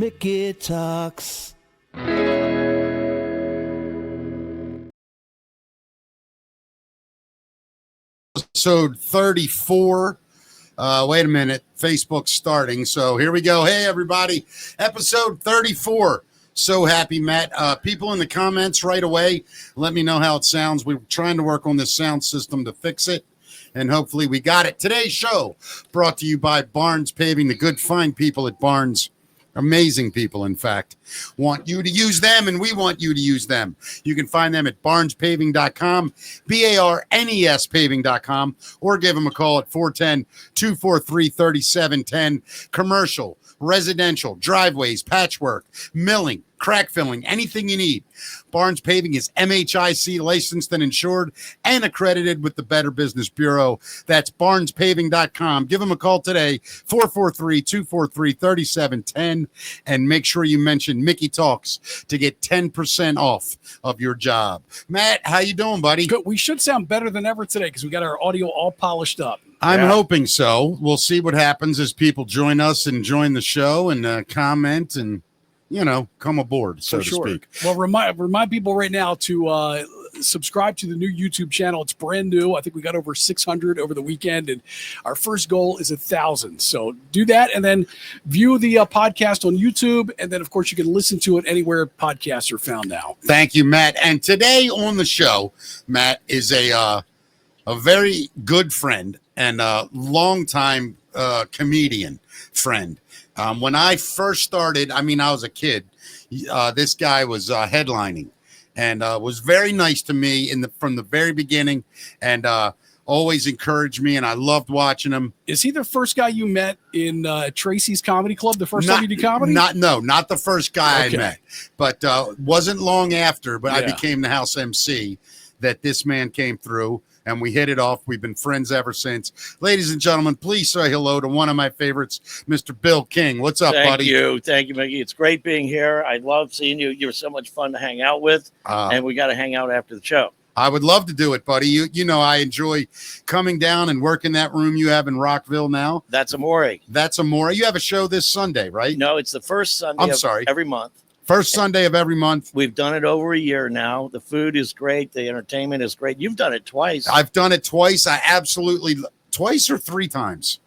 Mickey Talks. Episode 34. Wait a minute. Facebook's starting. So here we go. Hey, everybody. Episode 34. So happy, Matt. People in the comments right away, let me know how it sounds. We're trying to work on this sound system to fix it, and hopefully we got it. Today's show brought to you by Barnes Paving, the good, fine people at Barnes. Amazing people, in fact, want you to use them, and we want you to use them. You can find them at barnespaving.com, BARNES paving.com, or give them a call at 410-243-3710. Commercial, residential, driveways, patchwork, milling, crack filling, anything you need. Barnes Paving is MHIC licensed and insured and accredited with the Better Business Bureau. That's barnespaving.com. Give them a call today, 443-243-3710, and make sure you mention Mickey Talks to get 10% off of your job. Matt, how you doing, buddy? Good. We should sound better than ever today because we got our audio all polished up. I'm hoping so. We'll see what happens as people join us and join the show and comment and, you know, come aboard, so to speak. Well, remind people right now to subscribe to the new YouTube channel. It's brand new. I think we got over 600 over the weekend, and our first goal is 1,000. So do that, and then view the podcast on YouTube, and then, of course, you can listen to it anywhere podcasts are found now. Thank you, Matt. And today on the show, Matt is a very good friend and a longtime comedian friend. When I first started, I was a kid. This guy was headlining and was very nice to me from the very beginning, and always encouraged me, and I loved watching him. Is he the first guy you met in Tracy's Comedy Club? The first time you did comedy? Not the first guy I met, but wasn't long after. But I became the house MC that this man came through. And we hit it off. We've been friends ever since. Ladies and gentlemen, please say hello to one of my favorites, Mr. Bill King. What's up, buddy? Thank you, Mickey. It's great being here. I love seeing you. You're so much fun to hang out with, and we got to hang out after the show. I would love to do it, buddy. You know I enjoy coming down and working that room you have in Rockville now. That's Amore. You have a show this Sunday, right? No, it's the first Sunday of every month. First Sunday of every month. We've done it over a year now. The food is great. The entertainment is great. You've done it twice. I've done it twice. Twice or three times?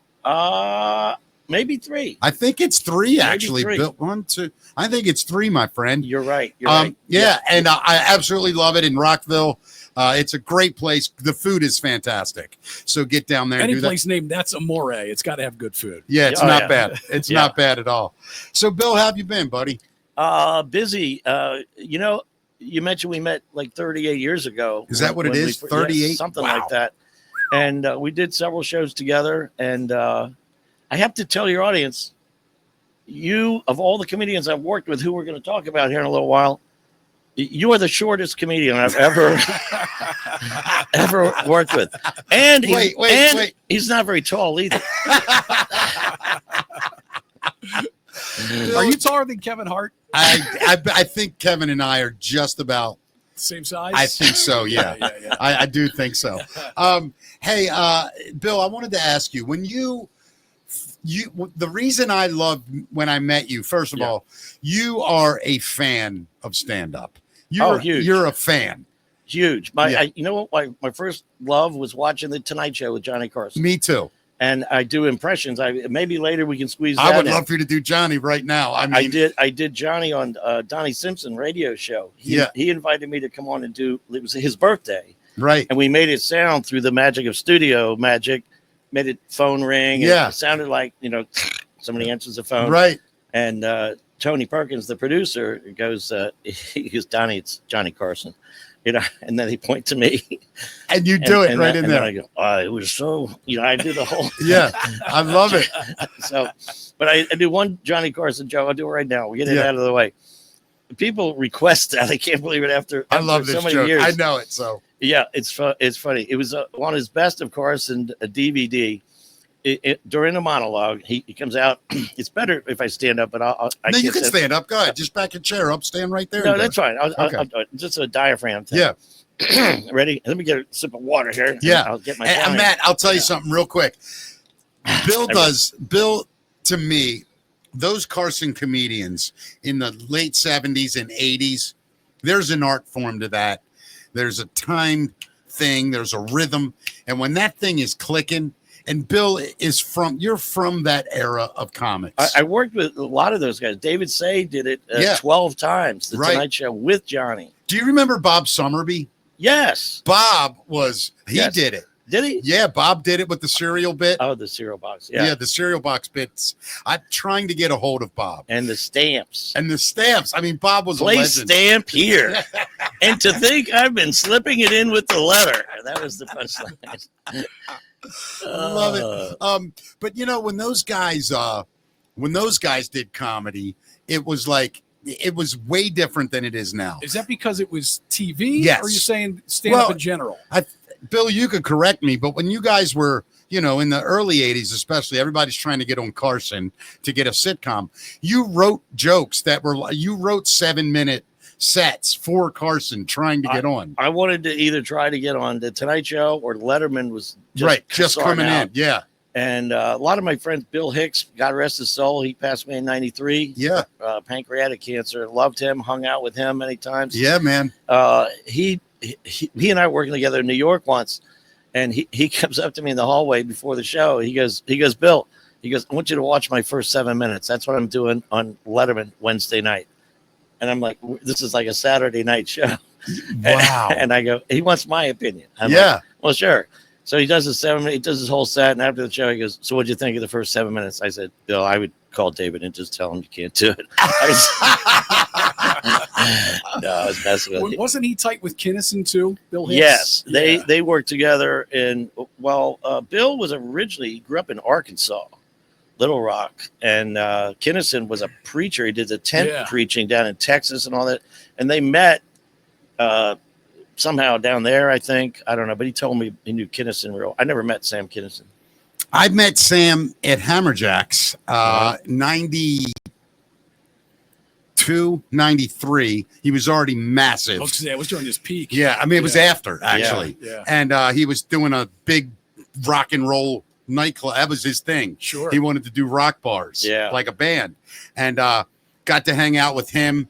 Maybe three. I think it's three, actually. Three. Bill, 1, 2. I think it's three, my friend. You're right. Yeah, and I absolutely love it in Rockville. It's a great place. The food is fantastic. So get down there. Any place named That's Amore, it's got to have good food. Yeah, it's not bad. It's not bad at all. So, Bill, how have you been, buddy? Busy. You mentioned we met like 38 years ago. Is that what it is? 38? Something like that. And we did several shows together. And I have to tell your audience, of all the comedians I've worked with, who we're going to talk about here in a little while, you are the shortest comedian I've ever worked with. And he's not very tall either. Are you taller than Kevin Hart? I think Kevin and I are just about same size. I think so. Yeah. I do think so. Hey, Bill, I wanted to ask you, when the reason I loved when I met you, first of all, you are a fan of stand-up. Huge. You're a fan. Huge. My first love was watching the Tonight Show with Johnny Carson. Me too. And I do impressions. Maybe later we can squeeze that I would in. love for you to do Johnny right now. I did Johnny on Donnie Simpson radio show. He invited me to come on and do. It was his birthday, right? And we made it sound through the magic of studio magic. Made it phone ring. And it sounded like somebody answers the phone, right? And Tony Perkins, the producer, goes, Donnie, it's Johnny Carson. And then he points to me, and you do it right in there. I go, it was so, I do the whole. Yeah, I love it. So, but I do one Johnny Carson joke. I'll do it right now. We'll get it out of the way. People request that. I can't believe it after I love this so many joke. years. I know it. So yeah, it's funny. It was on his Best of Carson DVD. During a monologue, he comes out. It's better if I stand up, but No, you can stand up. Go ahead. Just back your chair up. Stand right there. No, that's fine. I'll do it. Just a diaphragm thing. Yeah. Ready? Let me get a sip of water here. Yeah. I'll get my Matt, I'll tell you something real quick. Bill, to me, those Carson comedians in the late 70s and 80s, there's an art form to that. There's a time thing, there's a rhythm. And when that thing is clicking, and Bill you're from that era of comics. I worked with a lot of those guys. David Say did it 12 times, The Tonight Show with Johnny. Do you remember Bob Summerby? Yes. Bob did it. Did he? Yeah, Bob did it with the cereal bit. Oh, the cereal box. Yeah. The cereal box bits. I'm trying to get a hold of Bob. And the stamps. I mean, Bob was Place a legend. stamp here. And to think I've been slipping it in with the letter. That was the punchline. Love it. But you know, when those guys did comedy, it was way different than it is now. Is that because it was TV? Yes. Or are you saying stand-up in general? Bill, you could correct me, but when you guys were, in the early 80s, especially, everybody's trying to get on Carson to get a sitcom. You wrote jokes you wrote 7-minute sets for Carson trying to get on. I wanted to either try to get on the Tonight Show or Letterman was just coming in. Yeah. And a lot of my friends, Bill Hicks, God rest his soul, he passed away in 93. Yeah. Pancreatic cancer. Loved him, hung out with him many times. Yeah, man. He and I were working together in New York once, and he comes up to me in the hallway before the show. He goes, Bill, I want you to watch my first 7 minutes. That's what I'm doing on Letterman Wednesday night. And I'm like, this is like a Saturday night show. Wow. And I go, he wants my opinion. I'm yeah. Like, well, sure. So he does he does his whole set, and after the show, he goes, so what'd you think of the first 7 minutes? I said, Bill, I would call David and just tell him you can't do it. No, I was messing with you. Wasn't he tight with Kinnison too, Bill Hicks? Yes, they worked together. And Bill was he grew up in Arkansas, Little Rock, and Kinnison was a preacher. He did the tent preaching down in Texas and all that. And they met somehow down there, I think. I don't know, but he told me he knew Kinnison I never met Sam Kinnison. I met Sam at Hammerjacks, 92, 93. He was already massive. Oh, it was during his peak. Yeah, I mean, it was after, actually. Yeah. And he was doing a big rock and roll nightclub. That was his thing. Sure. He wanted to do rock bars, like a band. And got to hang out with him,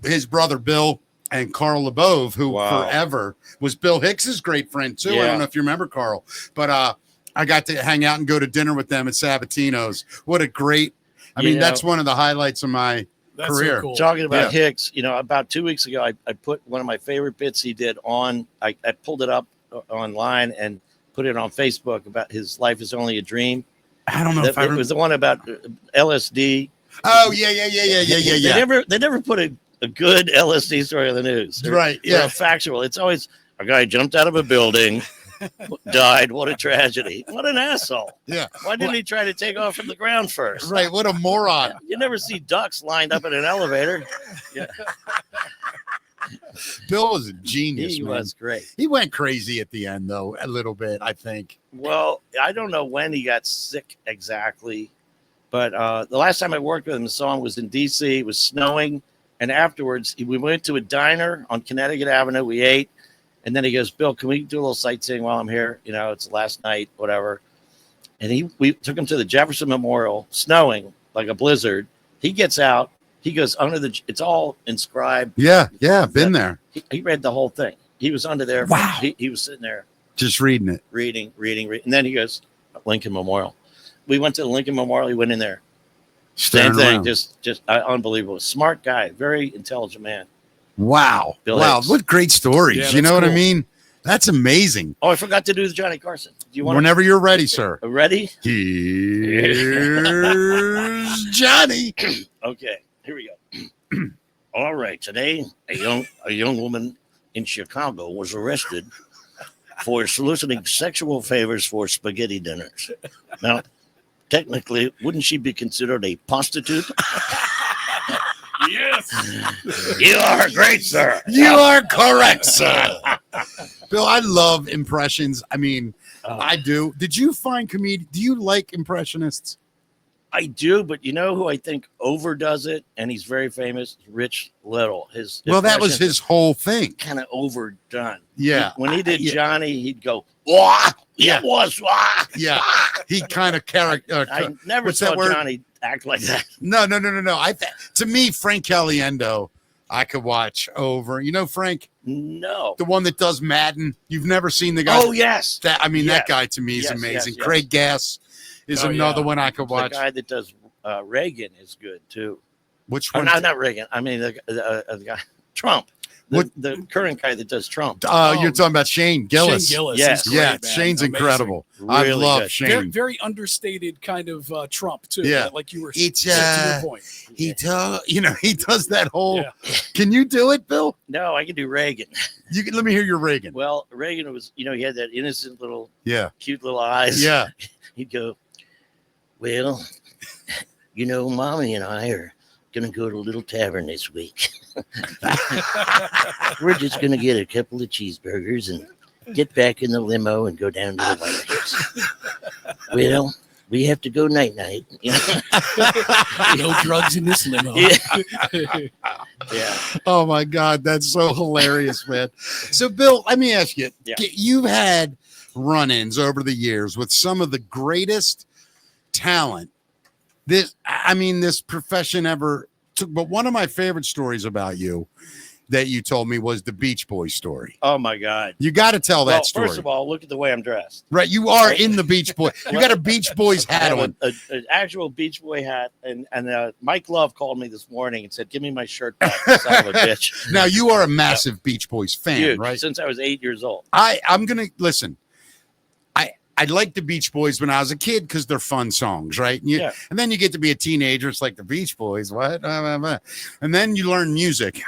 his brother Bill, and Carl LeBove, who forever was Bill Hicks's great friend, too. I don't know if you remember Carl. But I got to hang out and go to dinner with them at Sabatino's. What a great, that's one of the highlights of my career. So cool. Talking about Hicks, about 2 weeks ago, I put one of my favorite bits he did on, I pulled it up online and put it on Facebook about his life is only a dream. I don't know if it was the one about LSD. Oh, yeah. They never put a good LSD story on the news. Right, factual. It's always a guy jumped out of a building, died. What a tragedy. What an asshole. Yeah. Why didn't he try to take off from the ground first? Right. What a moron. You never see ducks lined up in an elevator. Yeah. Bill was a genius. He was great. He went crazy at the end, though, a little bit, I think. Well, I don't know when he got sick exactly, but the last time I worked with him, the song was in D.C. It was snowing, and afterwards we went to a diner on Connecticut Avenue. We ate, and then he goes, Bill, can we do a little sightseeing while I'm here? It's the last night, whatever. And we took him to the Jefferson Memorial, snowing like a blizzard. He gets out. He goes under it's all inscribed. Yeah, been there. He read the whole thing. He was under there. Wow. He was sitting there. Just reading it. Reading. And then he goes, Lincoln Memorial. We went to the Lincoln Memorial. He went in there. Same thing. Around. Just unbelievable. Smart guy. Very intelligent man. Wow. Bill wow. Hicks. What great stories. Yeah, you know what I cool. mean? That's amazing. Oh, I forgot to do the Johnny Carson. Do you want Whenever you're ready, sir. Ready? Here's Johnny. Okay. Here we go. All right. Today, a young woman in Chicago was arrested for soliciting sexual favors for spaghetti dinners. Now, technically, wouldn't she be considered a prostitute? Yes. You are great, sir. You are correct, sir. Bill, I love impressions. I mean, I do. Did you find do you like impressionists? I do, but you know who I think overdoes it, and he's very famous? Rich Little. That was his whole thing. Kind of overdone. Yeah. When he did Johnny, he'd go, wah, it was wah. Yeah. He kind of I never saw Johnny act like that. No. To me, Frank Caliendo, I could watch over. You know Frank, No. the one that does Madden. You've never seen the guy. Oh yes. That Yes. that guy to me is Yes, amazing. yes. Craig Gass is Oh, another yeah. one I could The watch. guy that does Reagan is good too. Which Oh, one? not Reagan. I mean the guy Trump. The current guy that does Trump. You're talking about Shane Gillis. Shane Gillis. Yes. is great, Yeah, man. Shane's Amazing. incredible. I Really love good. Shane. Very, very understated kind of Trump too. Yeah. Like you were. It's, to your point. he does that whole. Yeah. Can you do it, Bill? No, I can do Reagan. You can let me hear your Reagan. Well, Reagan was, he had that innocent little, Yeah, cute little eyes. yeah. He'd go, well, Mommy and I are going to go to a little tavern this week. We're just going to get a couple of cheeseburgers and get back in the limo and go down to the White House. Well, we have to go night-night. No drugs in this limo. Yeah. Oh my God, that's so hilarious, man. So, Bill, let me ask you: Yeah. You've had run-ins over the years with some of the greatest talent this profession ever took. But one of my favorite stories about you that you told me was the Beach Boys story. Oh, my God. You got to tell that Well, story. first of all, look at the way I'm dressed. Right, you are in the Beach Boy. You got a Beach Boys I hat have on. an actual Beach Boy hat, and Mike Love called me this morning and said, "Give me my shirt back, you son of a bitch." Now you are a massive Beach Boys fan, Huge, right? since I was 8 years old. I'm gonna listen. I liked the Beach Boys when I was a kid because they're fun songs, right? Yeah. And then you get to be a teenager, it's like the Beach Boys, what? And then you learn music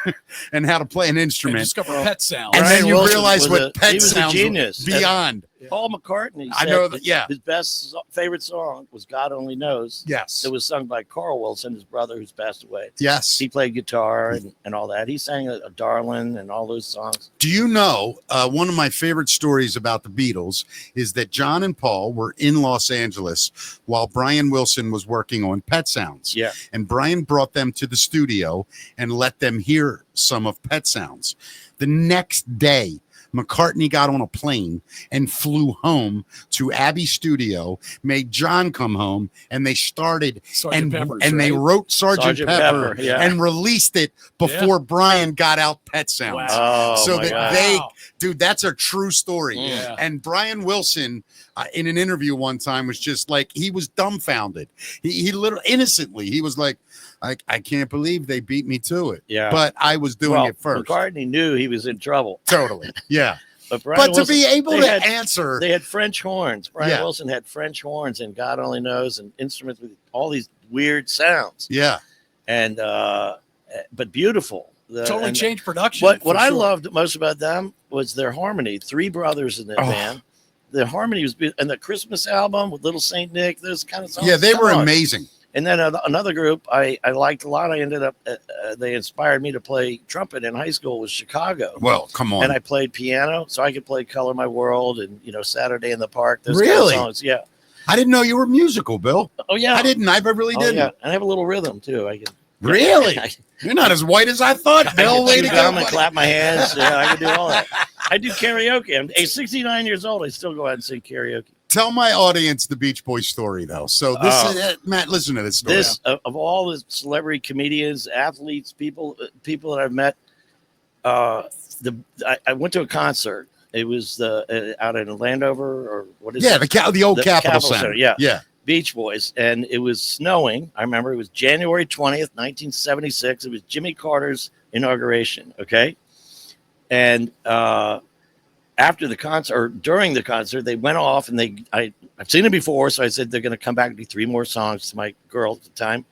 and how to play an And instrument. discover pet sound. And Brian then you Wilson realize was what he pet was a sounds genius. beyond. Paul McCartney I said know that, yeah. his best favorite song was "God Only Knows." Yes. It was sung by Carl Wilson, his brother, who's passed away. Yes. He played guitar and all that. He sang a Darlin' and all those songs. Do you know one of my favorite stories about the Beatles is that John and Paul were in Los Angeles while Brian Wilson was working on Pet Sounds. Yeah. And Brian brought them to the studio and let them hear some of Pet Sounds. The next day, McCartney got on a plane and flew home to Abbey Studio, made John come home, and they started Sergeant Pepper's, and they right? wrote Sergeant Pepper, yeah. and released it before Brian got out Pet Sounds. Wow. Oh, So my that God. they, Wow. dude, that's a true story. Yeah. And Brian Wilson, in an interview one time, was just like, he was dumbfounded. He literally, innocently, he was like, I can't believe they beat me to it. Yeah. But I was doing it first. McCartney knew he was in trouble. Totally. Yeah. But Brian But to Wilson, be able they to had- answer, They had French horns. Brian Yeah. Wilson had French horns, and God only knows, and instruments with all these weird sounds. yeah. And but beautiful. Totally and changed production. What for I sure. loved most about them was their harmony. Three brothers in that Oh. band. The harmony was and the Christmas album with Little Saint Nick. Those kind of songs. Yeah, they Come were on. amazing. And then another group I liked a lot. I ended up they inspired me to play trumpet in high school was Chicago. Well, come on. And I played piano, so I could play "Color My World" and Saturday in the Park. Those Really? kind of songs. Yeah. I didn't know you were musical, Bill. Oh yeah. I didn't. I really Oh, didn't. yeah. And I have a little rhythm too. I can. Really? You're not as white as I thought, Bill. Way to go. and buddy. clap my hands. Yeah, I can do all that. I do karaoke. I'm 69 years old. I still go out and sing karaoke. Tell my audience the Beach Boys story, though. So this Oh. is Matt. Listen to this story. This of all the celebrity comedians, athletes, people that I've met. I went to a concert. It was out in Landover or what is Yeah, it? the old The Capitol Capitol Center. Center, yeah. Yeah. Beach Boys, and it was snowing. I remember it was January 20th, 1976. It was Jimmy Carter's inauguration. Okay. And after the concert or during the concert, they went off and I've seen it before. So I said, they're going to come back and do 3 more songs to my girl at the time.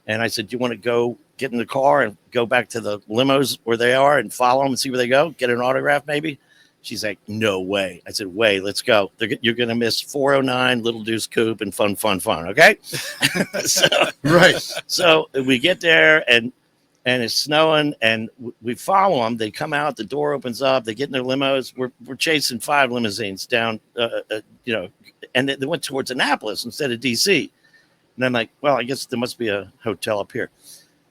And I said, do you want to go get in the car and go back to the limos where they are and follow them and see where they go? Get an autograph maybe? She's like, no way. I said, way, let's go. You're going to miss 409, Little Deuce Coupe, and fun. Okay. Right. So we get there and it's snowing and we follow them. They come out, the door opens up, they get in their limos. We're chasing 5 limousines down, and they went towards Annapolis instead of DC. And I'm like, well, I guess there must be a hotel up here.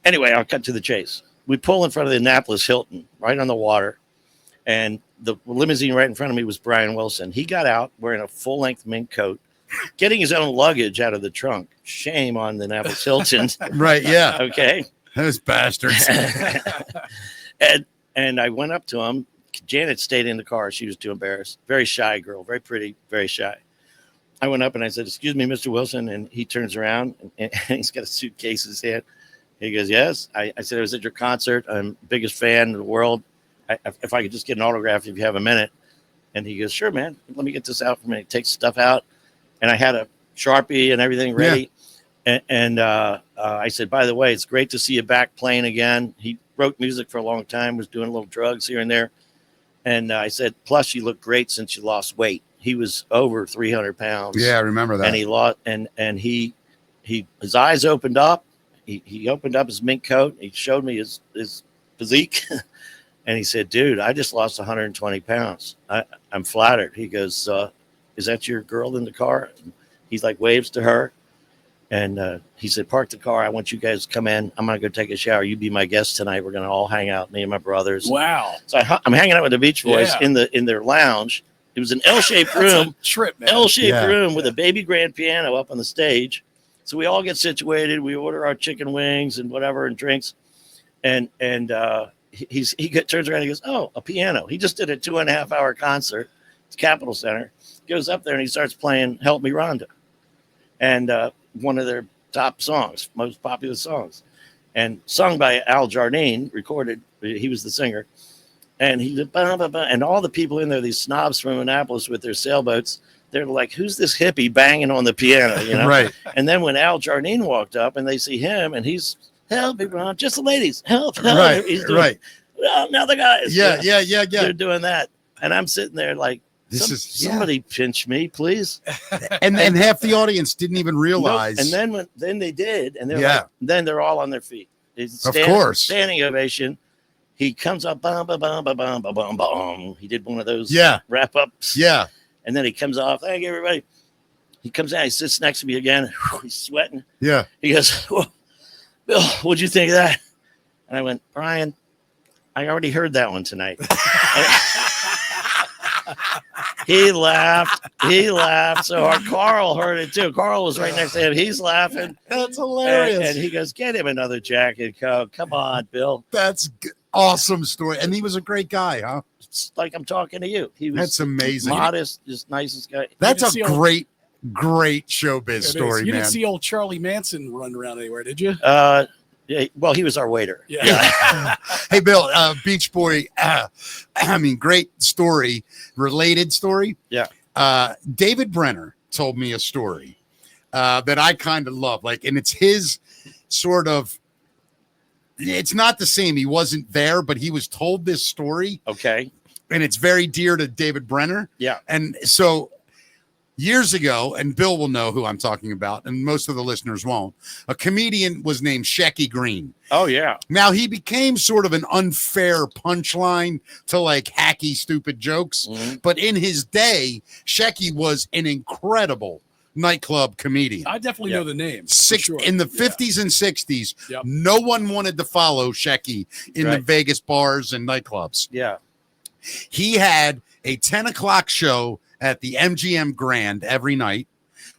Anyway, I'll cut to the chase. We pull in front of the Annapolis Hilton, right on the water. And the limousine right in front of me was Brian Wilson. He got out wearing a full-length mink coat, getting his own luggage out of the trunk. Shame on the Naples Hiltons. Right. Yeah. Okay. Those bastards. and I went up to him. Janet stayed in the car. She was too embarrassed. Very shy girl, very pretty, very shy. I went up and I said, "Excuse me, Mr. Wilson." And he turns around and he's got a suitcase in his hand. He goes, "Yes." I said, "I was at your concert. I'm the biggest fan in the world. If I could just get an autograph if you have a minute." And he goes, "Sure, man. Let me get this out for me." He takes stuff out. And I had a Sharpie and everything ready. Yeah. And I said, "By the way, it's great to see you back playing again." He wrote music for a long time, was doing little drugs here and there. And I said, "Plus, you look great since you lost weight." He was over 300 pounds. Yeah, I remember that. And he lost, and he his eyes opened up. He opened up his mink coat. He showed me his physique. And he said, "Dude, I just lost 120 pounds. I'm flattered." He goes, "Is that your girl in the car?" And he's like, waves to her. And he said, "Park the car. I want you guys to come in. I'm going to go take a shower. You be my guest tonight. We're going to all hang out, me and my brothers." Wow. So I'm hanging out with the Beach Boys in their lounge. It was an L-shaped room. Trip, man. L-shaped room with a baby grand piano up on the stage. So we all get situated. We order our chicken wings and whatever and drinks. And he turns around and he goes, "Oh, a piano." He just did a 2.5 hour concert at Capitol Center. Goes up there and he starts playing "Help Me, Rhonda," and one of their top songs, most popular songs, and sung by Al Jardine. Recorded, he was the singer, and he did bah, bah, bah, and all the people in there, these snobs from Annapolis with their sailboats, they're like, "Who's this hippie banging on the piano?" You know, Right. And then when Al Jardine walked up and they see him and he's, "Help me, Ron, just the ladies, help." Right. He's doing, Right. "Well, now the guys." Yeah. They're doing that. And I'm sitting there like, somebody pinch me, please. And half the audience didn't even realize. Nope. And then they did. And they're Yeah. then they're all on their feet. It's Of course. Standing ovation. He comes up, bum, bum, bum, bum, bum, bum, bum, bum. He did one of those wrap ups. Yeah. And then he comes off. "Thank you, everybody." He comes out. He sits next to me again. He's sweating. Yeah. He goes, "Well, Bill, what'd you think of that?" And I went, "Brian, I already heard that one tonight." He laughed. He laughed so hard. Carl heard it too. Carl was right next to him. He's laughing. That's hilarious. And he goes, "Get him another Jack and Coke. Come on, Bill." That's awesome story. And he was a great guy, huh? It's like I'm talking to you. He was That's amazing. modest, just nicest guy. That's a see great showbiz It story, is. You man. didn't see old Charlie Manson run around anywhere, did you? Yeah, well, he was our waiter. Yeah. Hey, Bill, Beach Boy. Great story, related story. Yeah. David Brenner told me a story that I kind of love. And it's his sort of. It's not the same. He wasn't there, but he was told this story. Okay. And it's very dear to David Brenner. Yeah. And so years ago, and Bill will know who I'm talking about, and most of the listeners won't, a comedian was named Shecky Green. Oh, yeah. Now, he became sort of an unfair punchline to hacky, stupid jokes. Mm-hmm. But in his day, Shecky was an incredible nightclub comedian. I definitely know the name. In the 50s and 60s, Yep. no one wanted to follow Shecky in the Vegas bars and nightclubs. Yeah. He had a 10 o'clock show at the MGM Grand every night.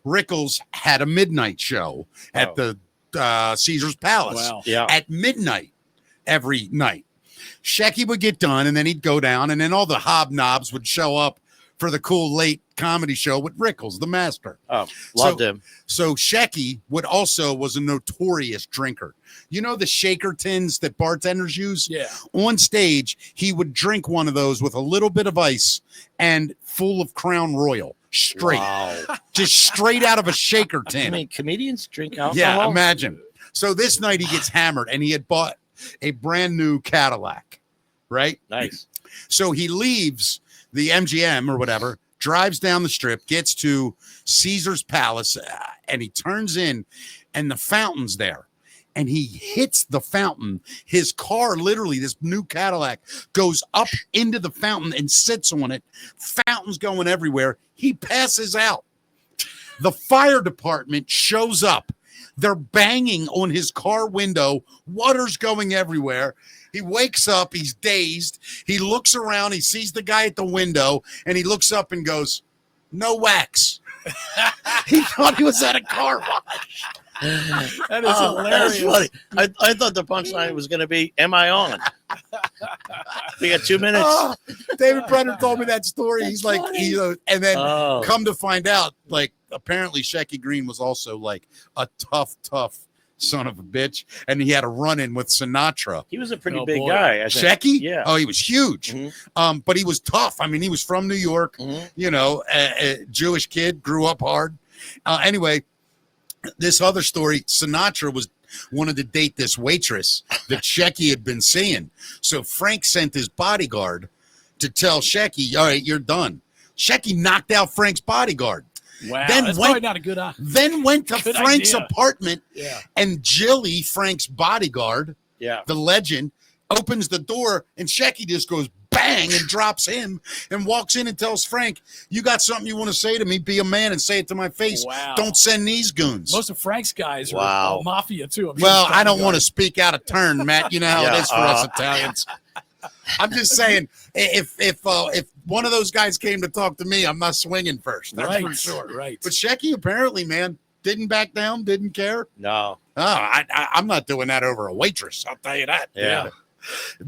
Rickles had a midnight show at the Caesar's Palace at midnight every night. Shecky would get done, and then he'd go down, and then all the hobnobs would show up for the cool late comedy show with Rickles, the master. Oh, loved him. So Shecky was a notorious drinker. You know the shaker tins that bartenders use? Yeah. On stage, he would drink one of those with a little bit of ice and full of Crown Royal. Straight. Wow. Just straight out of a shaker tin. I mean, comedians drink alcohol? Yeah, imagine. So this night he gets hammered, and he had bought a brand new Cadillac, right? Nice. So he leaves the MGM or whatever, drives down the strip, gets to Caesar's Palace, and he turns in, and the fountain's there. And he hits the fountain. His car, literally, this new Cadillac, goes up into the fountain and sits on it. Fountains going everywhere. He passes out. The fire department shows up. They're banging on his car window. Water's going everywhere. He wakes up. He's dazed. He looks around. He sees the guy at the window, and he looks up and goes, "No wax." He thought he was at a car wash. That is That's hilarious. funny. I thought the punchline was going to be, "Am I on?" We got 2 minutes. Oh, David Brenner told me that story. He's like, and then Oh. come to find out, like, apparently Shecky Green was also like a tough son of a bitch, and he had a run-in with Sinatra. He was a pretty Oh, big boy. guy. I think. Shecky? Yeah. Oh, he was huge. Mhm. But he was tough. I mean, he was from New York. Mhm. You know, a Jewish kid, grew up hard. Anyway, this other story, Sinatra wanted to date this waitress that Shecky had been seeing. So Frank sent his bodyguard to tell Shecky, all right, you're done. Shecky knocked out Frank's bodyguard. Wow, Then that's went- probably not a good Then went to Good Frank's idea. apartment, Yeah. and Jilly, Frank's bodyguard, Yeah. the legend, opens the door, and Shecky just goes bang and drops him and walks in and tells Frank, you got something you want to say to me? Be a man and say it to my face. Wow. Don't send these goons. Most of Frank's guys are Wow. mafia too. I'm sure Well, he's I don't talking want to about- speak out of turn, Matt. You know how Yeah, it is for us Italians. I'm just saying, if one of those guys came to talk to me, I'm not swinging first. That's Right, for sure. right. But Shecky apparently, man, didn't back down, didn't care. No. Oh, I'm not doing that over a waitress. I'll tell you that. Yeah.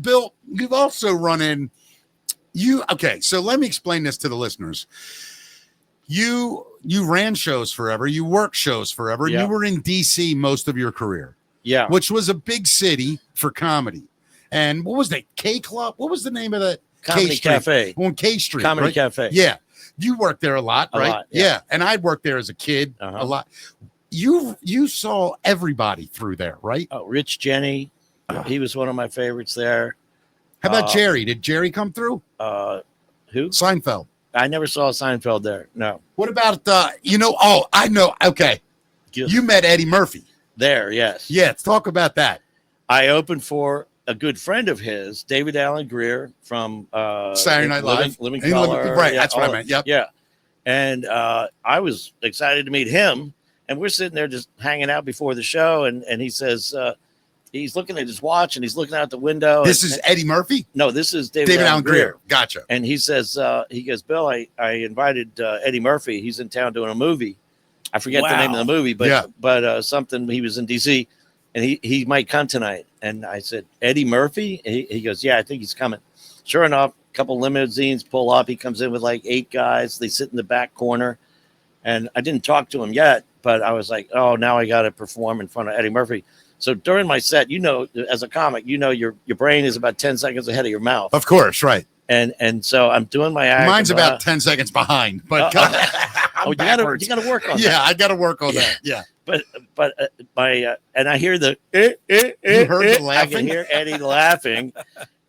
Bill, you've also run in. Okay, so let me explain this to the listeners. You ran shows forever. You worked shows forever. And Yeah. you were in DC most of your career, Yeah. which was a big city for comedy. And what was that? K Club? What was the name of that? Comedy K Street. Cafe. On K Street. Comedy right? Cafe. Yeah. You worked there a lot, A right? lot, yeah. And I'd worked there as a kid Uh-huh. a lot. You saw everybody through there, right? Oh, Rich Jenny. He was one of my favorites there. How about Uh, Jerry? Did Jerry come through? Who? Seinfeld. I never saw Seinfeld there. No. What about I know. Okay. You met Eddie Murphy. There, yes. Yeah, let's talk about that. I opened for a good friend of his, David Allen Greer from Saturday Night Live. Living And Color. right, that's what I meant. Yep. Yeah. And I was excited to meet him. And we're sitting there just hanging out before the show. And he says, he's looking at his watch and he's looking out the window. This is Eddie Murphy? No, this is David David Allen Allen Greer. Gotcha. And he says, he goes, Bill, I invited Eddie Murphy. He's in town doing a movie. I forget the name of the movie, but Yeah. something. He was in DC, and he might come tonight. And I said, Eddie Murphy? He goes, yeah, I think he's coming. Sure enough, a couple limousines pull up. He comes in with like 8 guys. They sit in the back corner, and I didn't talk to him yet, but I was like, oh, now I got to perform in front of Eddie Murphy. So during my set, as a comic, your brain is about 10 seconds ahead of your mouth. Of course, right. And so I'm doing my act. Mine's about 10 seconds behind, but I'm you backwards. gotta work on that. Yeah, I got to work on that. Yeah. But my and I hear the You heard the I laughing? can hear Eddie laughing,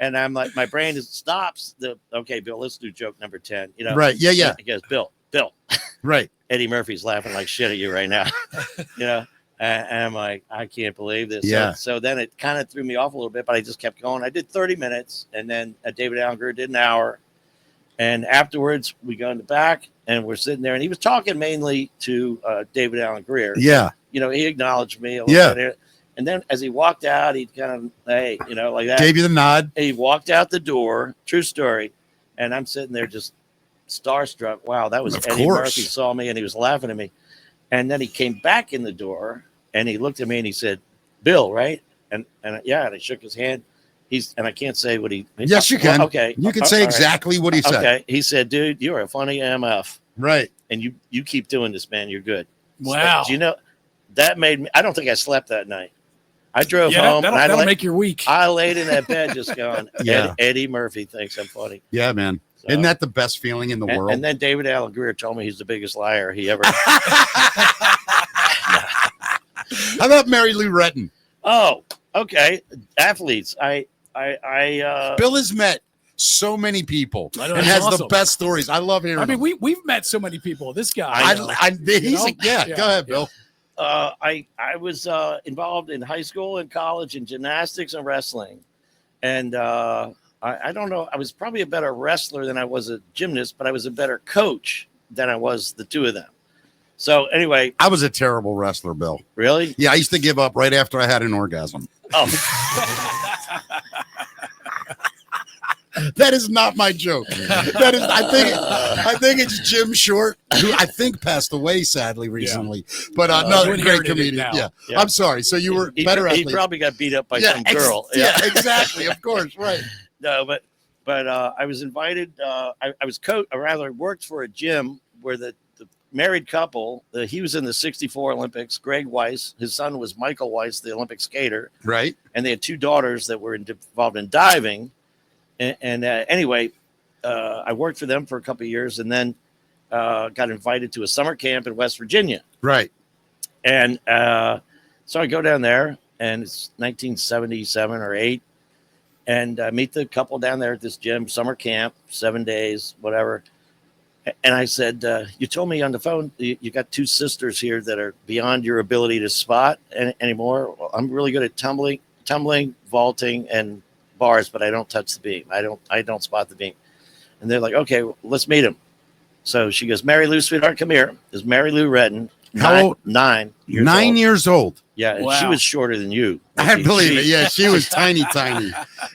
and I'm like, my brain stops. Okay, Bill, let's do joke number 10. Right. Yeah, yeah. He goes, Bill, Right. Eddie Murphy's laughing like shit at you right now. And I'm like, I can't believe this. Yeah. So then it kind of threw me off a little bit, but I just kept going. I did 30 minutes, and then David Allen Greer did an hour. And afterwards, we go in the back, and we're sitting there, and he was talking mainly to David Allen Greer. Yeah. He acknowledged me a little Yeah. bit. And then as he walked out, he kind of, hey, like that. Gave you the nod. He walked out the door, true story. And I'm sitting there just starstruck. Wow, that was Of Eddie course. Murphy saw me, and he was laughing at me. And then he came back in the door, and he looked at me, and he said, Bill, right? And yeah, and I shook his hand. And I can't say what he. Yes, you can. Well, okay. You can say All right. exactly what he said. Okay. He said, dude, you're a funny MF. Right. And you keep doing this, man. You're good. Wow. So, do you know, that made me, I don't think I slept that night. I drove Yeah, home. that'll and make your week. I laid in that bed just going, Yeah. Eddie Murphy thinks I'm funny. Yeah, man. So- Isn't that the best feeling in the world? And then David Allen Greer told me he's the biggest liar he ever. How about Mary Lou Retton? Oh, okay. Athletes. I Bill has met so many people I know, and that's has the awesome. best stories. I love hearing I mean, them. we've met so many people. This guy. Yeah, Yeah, go ahead, Bill. I was involved in high school and college in gymnastics and wrestling. And I don't know. I was probably a better wrestler than I was a gymnast, but I was a better coach than I was the two of them. So anyway, I was a terrible wrestler, Bill. really? Yeah, I used to give up right after I had an orgasm. Oh, That is not my joke. That is, I think it's Jim Short, who I think passed away sadly recently. But another you great inherited it comedian. now. Yeah. Yeah. I'm sorry. So you were better He athlete. probably got beat up by some girl. Yeah, exactly. Of course, right. No, but I was invited. I was I rather worked for a gym where the married couple. He was in the '64 Olympics. Greg Weiss, his son was Michael Weiss, the Olympic skater, Right. and they had 2 daughters that were involved in diving. And anyway, I worked for them for a couple of years, and then got invited to a summer camp in West Virginia. Right. And so I go down there, and it's 1977 or 8. And I meet the couple down there at this gym, summer camp, 7 days, whatever. And I said, you told me on the phone, you got 2 sisters here that are beyond your ability to spot anymore. Well, I'm really good at tumbling, vaulting, and bars, but I don't touch the beam. I don't spot the beam. And they're like, okay, well, let's meet him. So she goes, Mary Lou, sweetheart, come here. There's Mary Lou Redden. How old? 9 years 9 old. years old. Yeah, and she Wow. was shorter than you. I believe it. Yeah, she was tiny.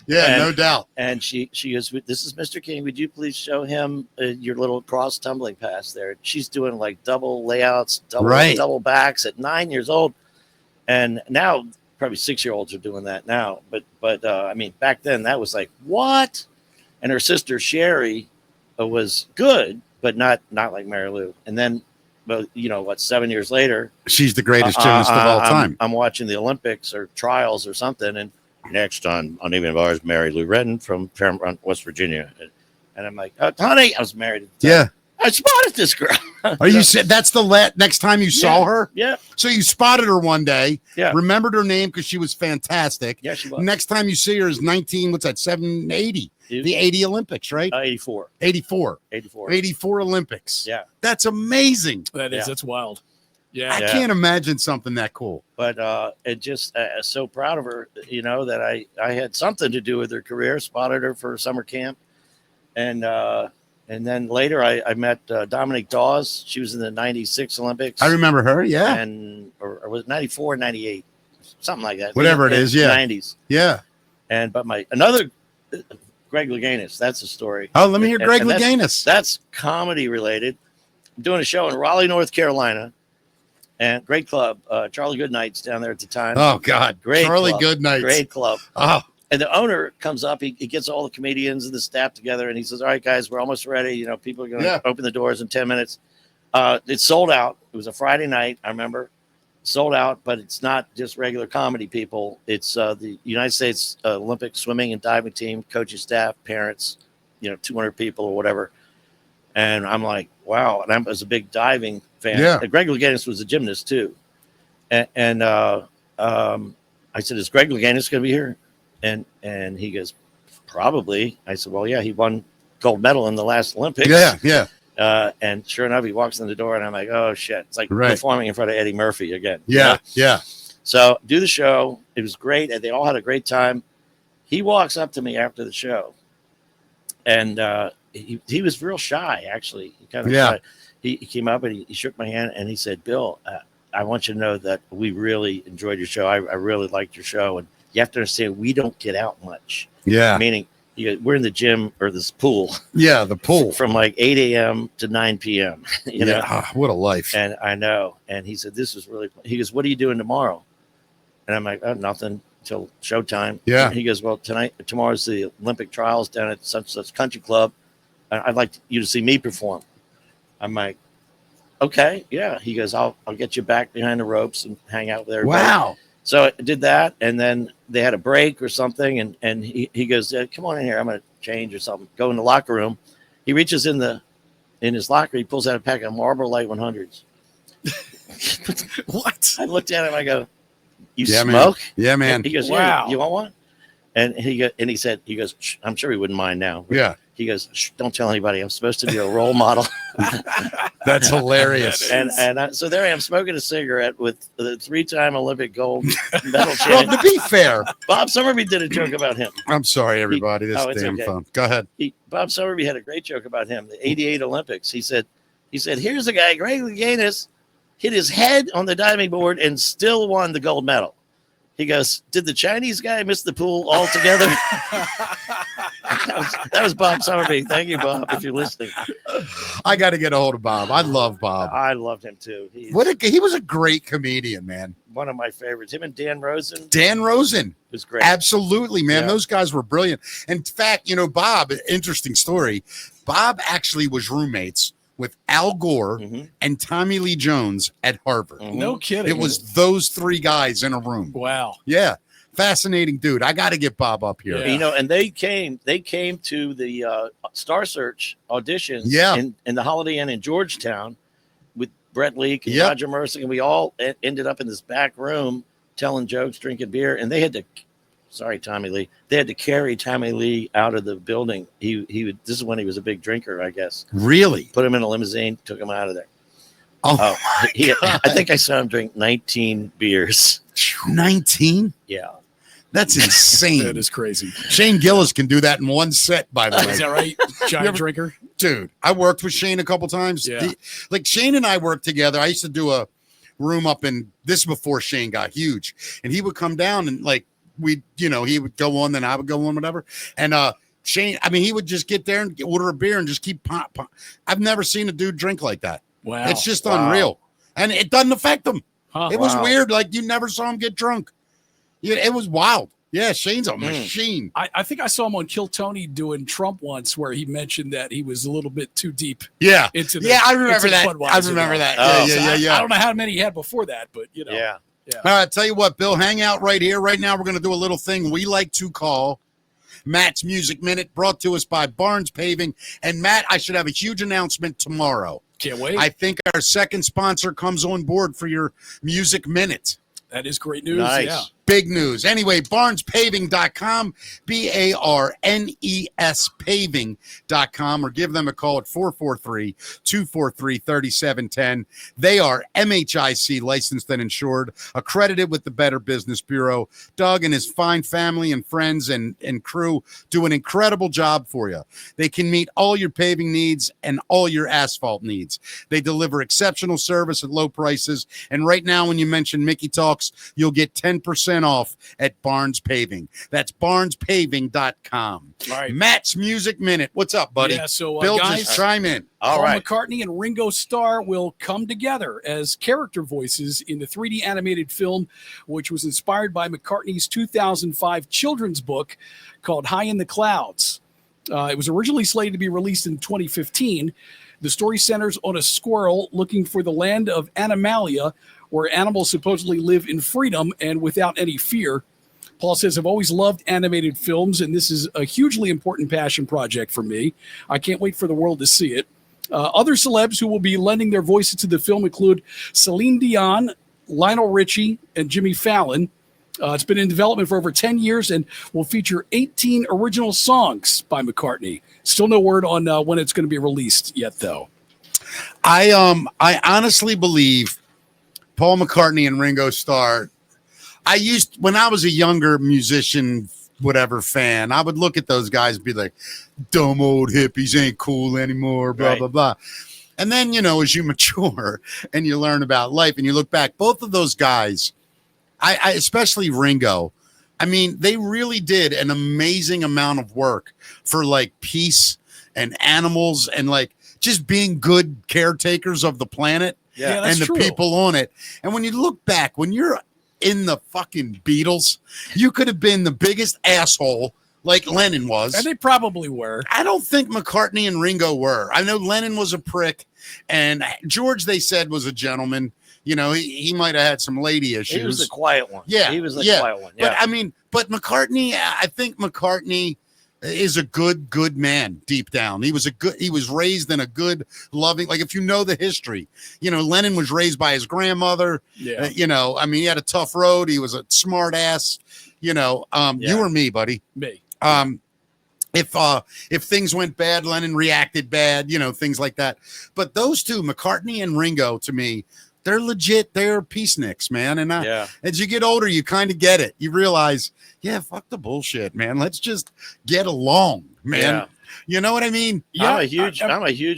Yeah, no doubt. And she goes, this is Mr. King. Would you please show him your little cross tumbling pass there? She's doing like double layouts, double backs at 9 years old. And now probably 6-year-olds are doing that now. But I mean, back then that was like, what? And her sister Sherry was good, but not like Mary Lou. And then, but 7 years later, She's the greatest gymnast of all time. I'm watching the Olympics or trials or something, and next on Uneven Bars, Mary Lou Redden from Fairmont, West Virginia, and I'm like, honey, I was married. Yeah. I spotted this girl. Are you said that's the next time you saw her? Yeah, So you spotted her one day. Yeah. Remembered her name because she was fantastic. yeah, she was. Next time you see her is 780. The 80 Olympics, right? 84, 84. 84. 84 Olympics. Yeah, That's amazing. That's wild. Yeah. I can't imagine something that cool. but it just so proud of her, that I had something to do with her career. Spotted her for summer camp, and then later I met Dominique Dawes. She was in the '96 Olympics. I remember her. Yeah. and or was it 94, 98, something like that. Whatever it is, yeah. 90s. Yeah. But another Greg Louganis, that's a story. Oh, let me hear Greg And Louganis. That's comedy related. I'm doing a show in Raleigh, North Carolina, and great club. Charlie Goodnight's down there at the time. Oh, God. Great Charlie club. Goodnight. Great club. Oh, And the owner comes up, he gets all the comedians and the staff together, and he says, all right, guys, we're almost ready. People are going to open the doors in 10 minutes. It's sold out. It was a Friday night, I remember. Sold out, but it's not just regular comedy people. It's the United States Olympic swimming and diving team, coaching staff, parents, 200 people or whatever. And I'm like, wow. And I was a big diving fan. Yeah. And Greg Louganis was a gymnast too. And I said, is Greg Louganis going to be here? And he goes, probably. I said, well, yeah, he won gold medal in the last Olympics. yeah. And sure enough, he walks in the door, and I'm like, oh, shit. It's like Right. performing in front of Eddie Murphy again. Yeah. So do the show. It was great. And they all had a great time. He walks up to me after the show, and he was real shy, actually. He kind of shy. He came up, and he shook my hand, and he said, Bill, I want you to know that we really enjoyed your show. I really liked your show. And you have to understand, we don't get out much. Yeah. Meaning, we're in the gym or this pool Yeah. The pool. from like 8 a.m. to 9 p.m. You know? Ah, what a life. And I know. And he said, this is really, he goes, what are you doing tomorrow? And I'm like, oh, nothing until showtime. Yeah. And he goes, well, tomorrow's the Olympic trials down at such country club. I'd like you to see me perform. I'm like, okay, yeah. He goes, I'll get you back behind the ropes and hang out with everybody. Wow. So I did that, and then they had a break or something, and he goes, come on in here, I'm going to change or something. Go in the locker room. He reaches in his locker, he pulls out a pack of Marlboro Light 100s. What? I looked at him, I go, you Yeah, man. smoke? Yeah, man. And he goes, Wow. yeah, you want one? And he said, Shh, I'm sure he wouldn't mind now. Yeah. He goes, shh, don't tell anybody. I'm supposed to be a role model. That's hilarious. So there I am smoking a cigarette with the 3-time Olympic gold medal Well, champion. to be fair, Bob Summerby did a joke about him. I'm sorry, everybody. This it's damn okay. phone. Go ahead. Bob Summerby had a great joke about him. The '88 Olympics. He said, here's a guy, Greg Louganis, hit his head on the diving board and still won the gold medal. He goes, did the Chinese guy miss the pool altogether? That was Bob Summerby. Thank you, Bob, if you're listening. I got to get a hold of Bob. I love Bob. I loved him too. He's He was a great comedian, man. one of my favorites. Him and Dan Rosen Dan Rosen. was great. Absolutely, man. Yeah. Those guys were brilliant. In fact, Bob, interesting story. Bob actually was roommates with Al Gore Mhm. and Tommy Lee Jones at Harvard. Mhm. No kidding. It was those three guys in a room. wow. Yeah. Fascinating dude. I got to get Bob up here. Yeah. And they came to the Star Search auditions Yeah. in the Holiday Inn in Georgetown with Brett Leake and Yep. Roger Mercer, and we all ended up in this back room telling jokes, drinking beer, and they had to. Sorry, Tommy Lee. They had to carry Tommy Lee out of the building. He would. This is when he was a big drinker, I guess. Really? Put him in a limousine, took him out of there. Oh, I think I saw him drink 19 beers. 19? Yeah. That's insane. That is crazy. Shane Gillis can do that in one set, by the Is way. that right? Giant ever- drinker. Dude, I worked with Shane a couple times. Yeah. Like Shane and I worked together. I used to do a room up in this before Shane got huge. And he would come down and he would go on, then I would go on, whatever. And Shane, he would just get there and order a beer and just keep pop. I've never seen a dude drink like that. Wow. It's just Wow. unreal. And it doesn't affect him. Huh. It was Wow. weird. Like you never saw him get drunk. Yeah, it was wild. Yeah, Shane's a machine. I think I saw him on Kill Tony doing Trump once, where he mentioned that he was a little bit too deep Yeah. into the. Yeah, I remember into that. Budweiser. I remember that. Oh. Yeah. I don't know how many he had before that, but Yeah. All right, tell you what, Bill, hang out right here. Right now, we're going to do a little thing we like to call Matt's Music Minute, brought to us by Barnes Paving. And Matt, I should have a huge announcement tomorrow. Can't wait. I think our second sponsor comes on board for your Music Minute. That is great news. Nice. Yeah. Big news. Anyway, barnespaving.com, BARNES paving.com, or give them a call at 443-243-3710. They are MHIC licensed and insured, accredited with the Better Business Bureau. Doug and his fine family and friends and crew do an incredible job for you. They can meet all your paving needs and all your asphalt needs. They deliver exceptional service at low prices. And right now, when you mention Mickey Talks, you'll get 10% off at Barnes Paving. That's barnespaving.com. All right. Matt's Music Minute. What's up, buddy? Yeah. So Bill, guys, just chime in. All Paul right. McCartney and Ringo Starr will come together as character voices in the 3D animated film, which was inspired by McCartney's 2005 children's book called High in the Clouds. It was originally slated to be released in 2015. The story centers on a squirrel looking for the land of Animalia, where animals supposedly live in freedom and without any fear. Paul says, I've always loved animated films, and this is a hugely important passion project for me. I can't wait for the world to see it. Other celebs who will be lending their voices to the film include Celine Dion, Lionel Richie, and Jimmy Fallon. It's been in development for over 10 years and will feature 18 original songs by McCartney. Still no word on when it's going to be released yet, though. I honestly believe Paul McCartney and Ringo Starr. When I was a younger musician, whatever fan, I would look at those guys and be like, dumb old hippies ain't cool anymore, blah, Right. blah, blah. And then, as you mature and you learn about life and you look back, both of those guys, I especially Ringo, they really did an amazing amount of work for like peace and animals and like just being good caretakers of the planet. Yeah, that's and the true. people on it. And when you look back, when you're in the fucking Beatles, you could have been the biggest asshole like Lennon was. And they probably were. I don't think McCartney and Ringo were. I know Lennon was a prick, and George, they said, was a gentleman. He might have had some lady issues. He was the quiet one. Yeah, He was the yeah. quiet one. Yeah. But McCartney, I think McCartney is a good man deep down. He was raised in a good, loving, like if you know the history, Lennon was raised by his grandmother. Yeah. He had a tough road. He was a smart ass, you or me, buddy. Me. If things went bad, Lennon reacted bad, things like that. But those two, McCartney and Ringo, to me, they're legit. They're peaceniks, man. And as you get older, you kind of get it. You realize, yeah, fuck the bullshit, man. Let's just get along, man. Yeah. You know what I mean? Yeah, I'm a huge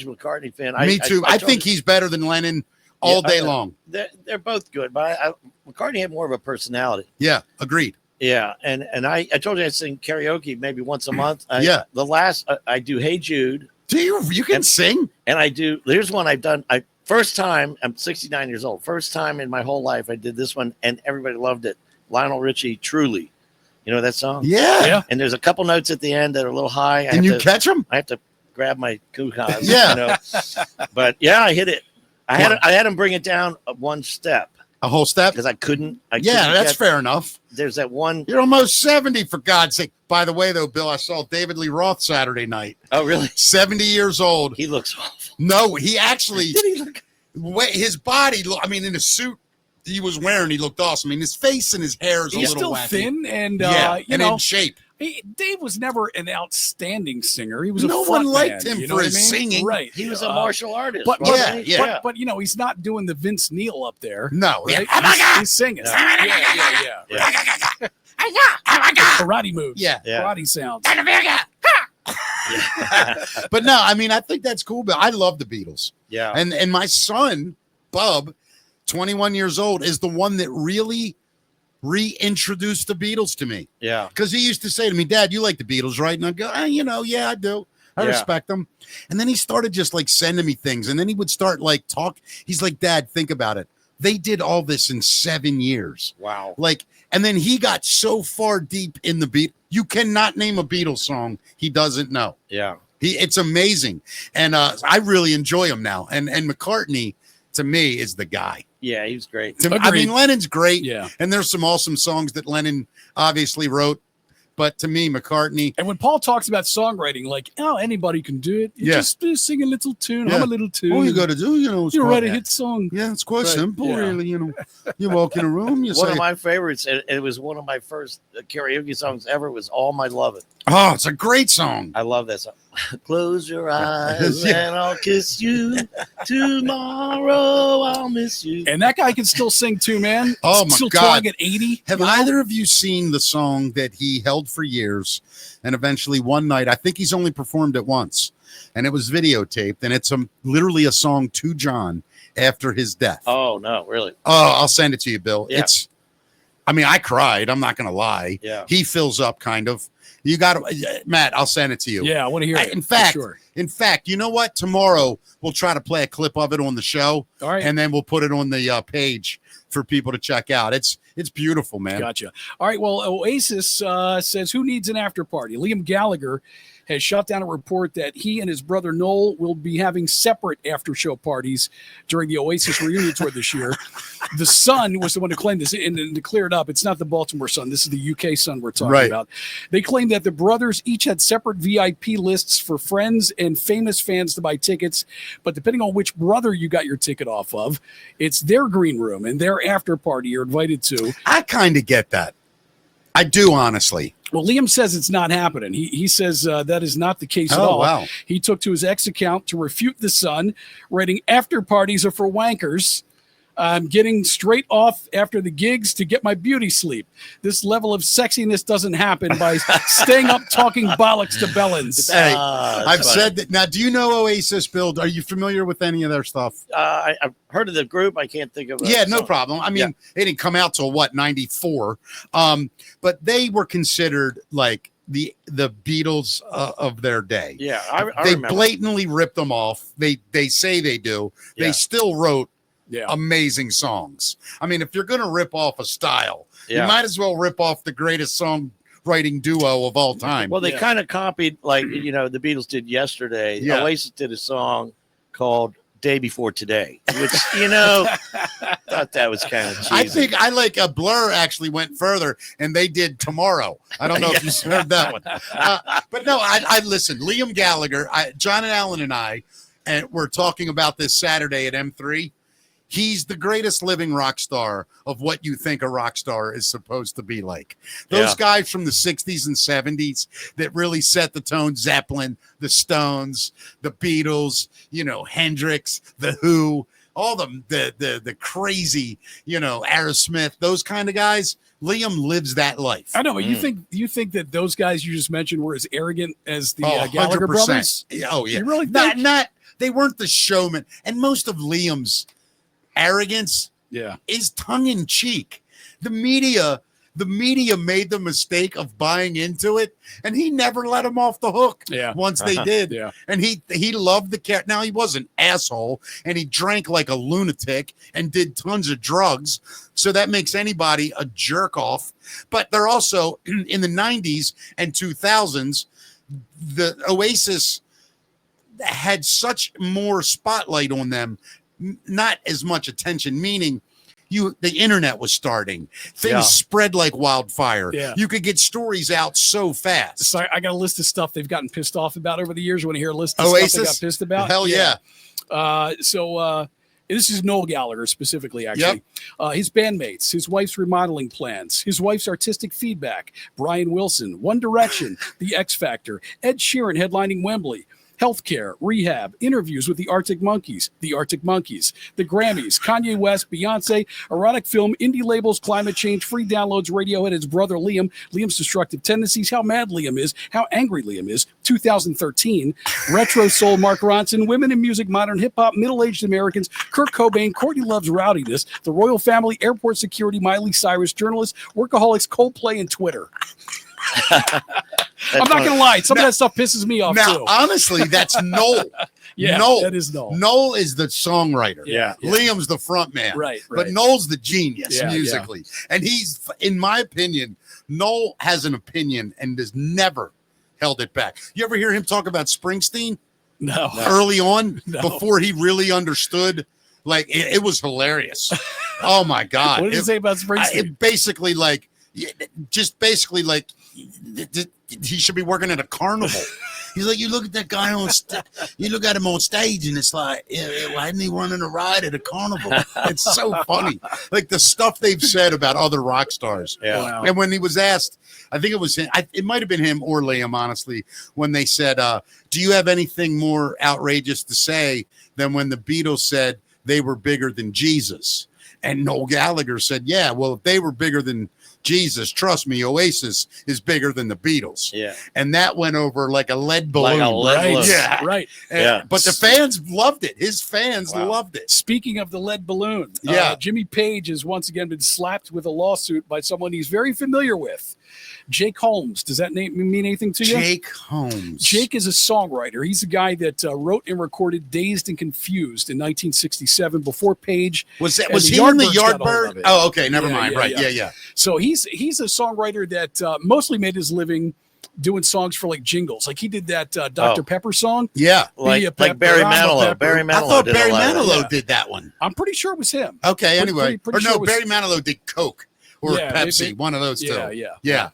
McCartney fan. Me too. I think he's better than Lennon all day long. They're both good, but McCartney had more of a personality. Yeah, agreed. Yeah, and I told you I sing karaoke maybe once a month. Yeah. The last I do Hey Jude, Do you can sing? and I do. Here's one I've done. First time. I'm 69 years old. First time in my whole life I did this one, and everybody loved it. Lionel Richie, Truly. You know that song? Yeah. Yeah. And there's a couple notes at the end that are a little high. Can you catch them? I have to grab my kuhas. Yeah. You know? But yeah, I hit it. I had him bring it down one step A whole step? because I couldn't. Yeah, that's fair enough. There's that one. You're almost 70, for God's sake. By the way, though, Bill, I saw David Lee Roth Saturday night. Oh, really? 70 years old. He looks awful. No, he actually, Did he look? his body, I mean, in the suit he was wearing, he looked awesome. I mean, his face and his hair is a He's little still wacky. thin, and Yeah, you and know, in shape. Dave was never an outstanding singer. He was No a front one liked man, him you for know what his I mean? singing. Right? He was a martial artist. But wasn't he? but you know, he's not doing the Vince Neil up there. No. Right? Oh, my God. He's singing. Yeah. Yeah. Karate moves. Yeah. Yeah. Karate sounds. But no, I mean, I think that's cool. But I love the Beatles. Yeah. And my son, Bub, 21 years old, is the one that really reintroduced the Beatles to me. Yeah. Because he used to say to me, Dad, you like the Beatles, right? And I'd go, yeah, I do. I Yeah. respect them. And then he started just like sending me things. And then he would start like talk. He's like, Dad, think about it. They did all this in 7 years. Wow. Like, and then he got so far deep in the beat. You cannot name a Beatles song he doesn't know. Yeah. It's amazing. And I really enjoy him now. And McCartney, to me, is the guy. Yeah. He was great. I Agreed. mean, Lennon's great. Yeah. And there's some awesome songs that Lennon obviously wrote. But to me, McCartney, And when Paul talks about songwriting, like, oh, anybody can do it. You Yeah. just sing a little tune. Yeah. I'm a little tune. all you got to do, is You quite- write a hit song. Yeah, it's quite Right. simple, Yeah. really. You walk in a room, you One say, of my favorites, and it was one of my first karaoke songs ever, was All My Lovin'. oh, it's a great song. I love that song. Close your eyes Yeah. and I'll kiss you. Tomorrow I'll miss you. And that guy can still sing too, man. Oh, my still God. touring at 80. Have you know? either of you seen the song that he held for years and eventually one night, I think he's only performed it once, and it was videotaped, and it's literally a song to John after his death. Oh, no, really? Oh, I'll send it to you, Bill. Yeah. I cried. I'm not going to lie. Yeah. He fills up kind of. You got to, Matt, I'll send it to you. Yeah, I want to hear it. In for fact, sure. you know what? Tomorrow we'll try to play a clip of it on the show, All right. and then we'll put it on the page for people to check out. It's beautiful, man. Gotcha. All right. Well, Oasis says, who needs an after party? Liam Gallagher has shot down a report that he and his brother Noel will be having separate after show parties during the Oasis reunion tour this year. The Sun was the one who claimed this, and to clear it up, it's not the Baltimore Sun. This is the UK Sun we're talking Right. about. They claimed that the brothers each had separate VIP lists for friends and famous fans to buy tickets, but depending on which brother you got your ticket off of, it's their green room and their after party you're invited to. I kind of get that. I do, honestly. Well, Liam says it's not happening. He says that is not the case at Oh, all. wow. He took to his X account to refute the Sun, writing, after parties are for wankers. I'm getting straight off after the gigs to get my beauty sleep. This level of sexiness doesn't happen by staying up talking bollocks to Bellins. Hey, that's I've funny. said that. Now, do you know Oasis, Bill? Are you familiar with any of their stuff? I've heard of the group. I can't think of it. Yeah, no problem. I mean, they didn't come out till what, 94. But they were considered like the Beatles of their day. Yeah, I They remember. blatantly ripped them off. They say they do. Yeah. They still wrote Yeah. amazing songs. I mean, if you're going to rip off a style, Yeah. you might as well rip off the greatest songwriting duo of all time. Well, they Yeah. kind of copied, like, the Beatles did yesterday. Yeah. Oasis did a song called Day Before Today, which, thought that was kind of cheesy. I think I like a Blur actually went further and they did Tomorrow. I don't know if you heard that one. But no, I listen, Liam Gallagher, John and Alan and I, and we're talking about this Saturday at M3. He's the greatest living rock star of what you think a rock star is supposed to be like. Those Yeah. guys from the 60s and 70s that really set the tone, Zeppelin, the Stones, the Beatles, Hendrix, the Who, all the crazy, Aerosmith, those kind of guys. Liam lives that life. I know, but you think that those guys you just mentioned were as arrogant as the Oh, Gallagher 100%. brothers? Oh, yeah. You really think? Not they weren't the showman. And most of Liam's arrogance Yeah. is tongue in cheek. The media the media made the mistake of buying into it, and he never let him off the hook. Yeah. Once they did. Yeah. And he loved the cat. Now, he was an asshole, and he drank like a lunatic and did tons of drugs. So that makes anybody a jerk off. But they're also in the 90s and 2000s, the Oasis had such more spotlight on them, not as much attention, meaning the internet was starting. Things spread like wildfire. Yeah. You could get stories out so fast. So I got a list of stuff they've gotten pissed off about over the years. You want to hear a list of Oasis? stuff they got pissed about? Hell yeah. This is Noel Gallagher specifically, actually. His bandmates, his wife's remodeling plans, his wife's artistic feedback, Brian Wilson, One Direction, The X Factor, Ed Sheeran headlining Wembley, healthcare, rehab, interviews with the Arctic Monkeys, the Grammys, Kanye West, Beyonce, erotic film, indie labels, climate change, free downloads, Radiohead, his brother Liam, Liam's destructive tendencies, how mad Liam is, how angry Liam is, 2013, retro soul, Mark Ronson, women in music, modern hip hop, middle-aged Americans, Kurt Cobain, Courtney Love's rowdiness, the royal family, airport security, Miley Cyrus, journalists, workaholics, Coldplay, and Twitter. I'm not going to lie. Some of that stuff pisses me off, Now, too. honestly, that's Noel. Yeah, Noel. that is Noel. Noel is the songwriter. Yeah. Liam's the front man. Right. But Noel's the genius Yeah, musically. And he's, in my opinion, Noel has an opinion and has never held it back. You ever hear him talk about Springsteen? No. Early on, No. before he really understood? Like, it was hilarious. Oh, my God. What did he say about Springsteen? It basically, like, he should be working at a carnival. He's like, you look at that guy you look at him on stage, and it's like, why isn't he running a ride at a carnival? It's so funny. Like the stuff they've said about other rock stars. Yeah. Wow. And when he was asked, I think it was him, it might have been him or Liam, honestly, when they said, do you have anything more outrageous to say than when the Beatles said they were bigger than Jesus? And Noel Gallagher said, yeah, well, if they were bigger than Jesus, trust me, Oasis is bigger than the Beatles. Yeah. And that went over like a lead balloon. Like a lead Right. balloon. Yeah. Right. And- But the fans loved it. His fans Wow. loved it. Speaking of the lead balloon, Yeah. Jimmy Page has once again been slapped with a lawsuit by someone he's very familiar with, Jake Holmes. Does that name mean anything to you? Jake Holmes. Jake is a songwriter. He's a guy that wrote and recorded "Dazed and Confused" in 1967 before Page. Was and he the in the Yardbirds got a hold Yardbird? of it. Oh, okay. Never Yeah, mind. yeah, Right. yeah. Yeah. So he's a songwriter that mostly made his living doing songs for like jingles. Like he did that Dr. Oh. Pepper song. Yeah. Be a Like pepper, Barry I'm a Manilow. pepper. Barry I Manilow. thought did a Barry lot of that. Manilow Yeah. did that one. I'm pretty sure it was him. Okay. Anyway. pretty Or sure no, it was- Barry Manilow did Coke or Yeah, Pepsi. One of those two. Yeah.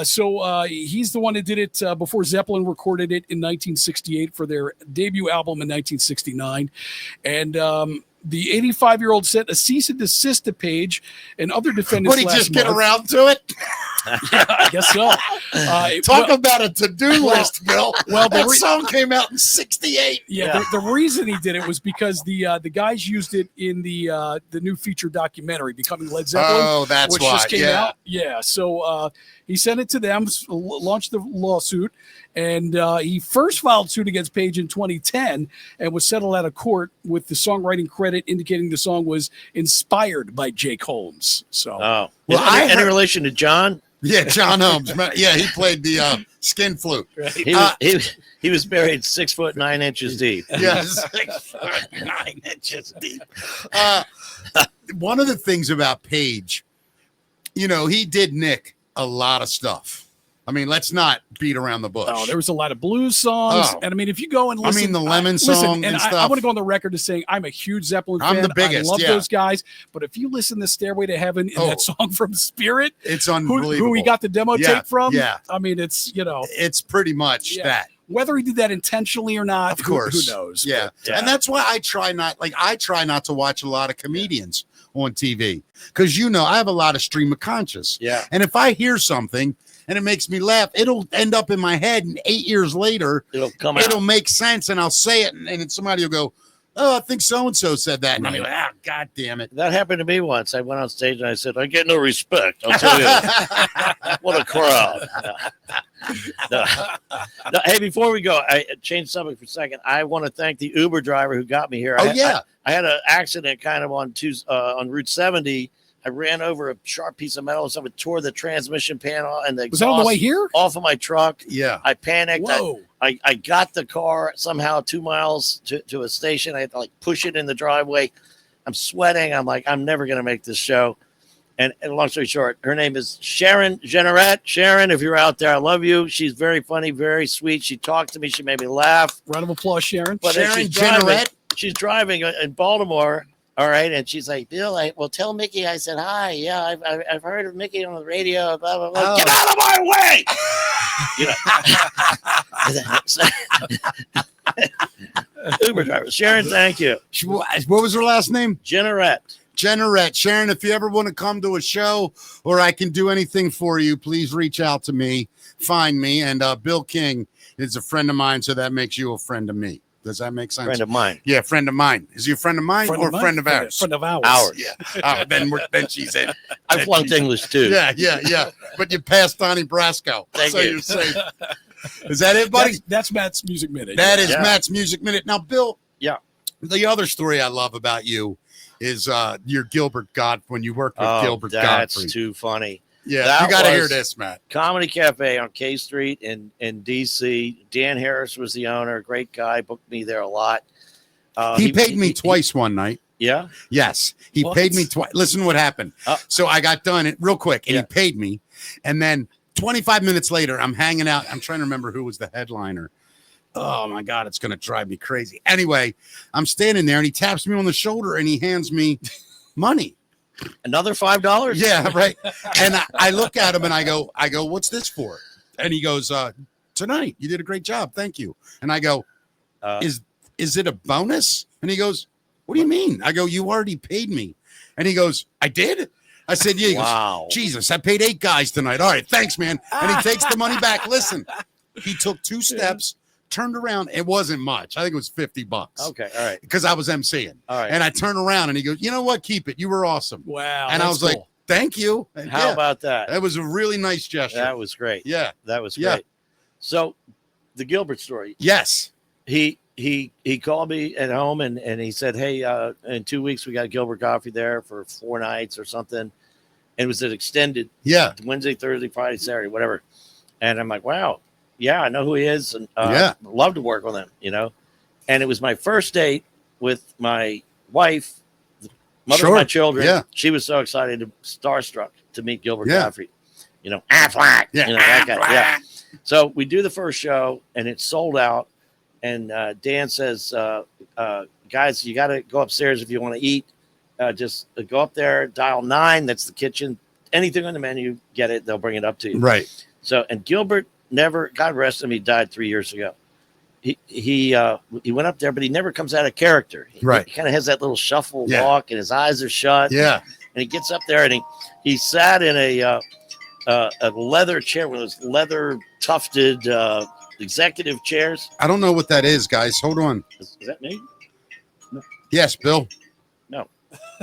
So he's the one that did it before Zeppelin recorded it in 1968 for their debut album in 1969. And the 85-year-old sent a cease and desist to Page and other defendants. Would he last just get month. around to it? I guess so. Talk well, about a to-do list, Bill. well, the that re- song came out in 68. yeah, the reason he did it was because the guys used it in the new feature documentary, Becoming Led Zeppelin. Oh, that's which why. just came Yeah. out. Yeah. So he sent it to them, launched the lawsuit, and he first filed suit against Page in 2010 and was settled out of court with the songwriting credit indicating the song was inspired by Jake Holmes. So Oh. Well, Is any, I any heard- relation to John? Yeah, John Holmes. Yeah, he played the skin flute. He was buried 6'9" deep. Yes. 9 inches deep. One of the things about Page, he did Nick a lot of stuff. I mean, let's not beat around the bush. Oh, there was a lot of blues songs, Oh. and I mean, if you go and listen, the Lemon song and I stuff. want to go on the record as saying I'm a huge Zeppelin I'm fan. the biggest, I love yeah. those guys, but if you listen to "Stairway to Heaven" and that song from Spirit, It's who unbelievable. he got the demo Yeah, tape from, yeah. I mean, it's It's pretty much Yeah. that. whether he did that intentionally or not, Of course. who knows? Yeah. Yeah. And that's why I try not to watch a lot of comedians on TV because I have a lot of stream of conscious. Yeah. And if I hear something and it makes me laugh, it'll end up in my head, and 8 years later, It'll come out. it'll make sense, and I'll say it, and then somebody will go, "Oh, I think so and so said that," and I'm like, God damn it. That happened to me once. I went on stage and I said, I get no respect. I'll tell you. What a crowd. No. No, hey, before we go, I changed subject for a second. I want to thank the Uber driver who got me here. Oh, yeah. I had an accident kind of on Route 70 I ran over a sharp piece of metal, so it tore the transmission panel and the Was that on the way here? off of my truck. Yeah. I panicked. Whoa. I got the car somehow 2 miles to a station. I had to like push it in the driveway. I'm sweating. I'm like, I'm never going to make this show. And long story short, her name is Sharon Generette. Sharon, if you're out there, I love you. She's very funny, very sweet. She talked to me. She made me laugh. Round of applause, Sharon. But as Sharon she's Generette? driving in Baltimore. All right. And she's like, Bill, well, tell Mickey. I said, hi. Yeah, I've heard of Mickey on the radio. Blah, blah, blah. Oh. Get out of my way. Uber driver. Sharon, thank you. What was her last name? Generette. Generette. Sharon, if you ever want to come to a show or I can do anything for you, please reach out to me. Find me. And Bill King is a friend of mine, so that makes you a friend of me. Does that make sense? Friend of mine. Yeah, friend of mine. Is he a friend of mine or mine? friend of ours? Friend of ours. Ours. Yeah. Then she said. I flunked English too. Yeah. But you passed Donnie Brasco. Thank so you. you're safe. Is that it, buddy? That's Matt's Music Minute. That is Yeah. Matt's Music Minute. Now, Bill. Yeah. The other story I love about you is your Gilbert Godfrey, when you worked with Oh, Gilbert that's Godfrey. too funny. Yeah, that you got to hear was- this, Matt. Comedy Cafe on K Street in DC. Dan Harris was the owner. Great guy. Booked me there a lot. He paid me twice one night. Yeah. Yes, he What? paid me twice. Listen what happened. So I got done real quick, and Yeah. he paid me. And then 25 minutes later, I'm hanging out. I'm trying to remember who was the headliner. Oh, my God, it's going to drive me crazy. Anyway, I'm standing there, and he taps me on the shoulder, and he hands me money. Another $5? Yeah, right. And I look at him, and I go, what's this for? And he goes, tonight. You did a great job. Thank you. And I go, is it a bonus? And he goes, what do you mean? I go, you already paid me. And he goes, I did? I said, yeah. He goes, Wow. Jesus, I paid 8 guys tonight. All right, thanks, man. And he takes the money back. Listen, he took 2 steps, turned around. It wasn't much. I think it was $50. Okay. All right. Because I was emceeing. All right. And I turned around and he goes, you know what? Keep it. You were awesome. Wow. And I was like, thank you. And How yeah, about that? that was a really nice gesture. That was great. Yeah. That was Yeah. great. So the Gilbert story. Yes. He called me at home and he said, hey, in 2 weeks we got Gilbert Godfrey there for 4 nights or something. And it was an extended Yeah. Wednesday, Thursday, Friday, Saturday, whatever. And I'm like, wow, yeah, I know who he is, and Yeah. love to work with him, you know. And it was my first date with my wife, the mother of my children. Yeah. She was so excited, starstruck to meet Gilbert Yeah. Godfrey, you know, Aflac, Yeah. you know, that guy. Yeah. So we do the first show, and it's sold out. And Dan says, guys, you got to go upstairs if you want to eat. Just go up there, dial 9. That's the kitchen. Anything on the menu, get it. They'll bring it up to you. Right. So, and Gilbert never, God rest him, he died 3 years ago. He went up there, but he never comes out of character. Right. He kind of has that little shuffle Yeah. walk, and his eyes are shut. Yeah. And he gets up there, and he sat in a leather chair, one of those leather tufted executive chairs. I don't know what that is, guys. Hold on. Is that me? Yes, Bill. No.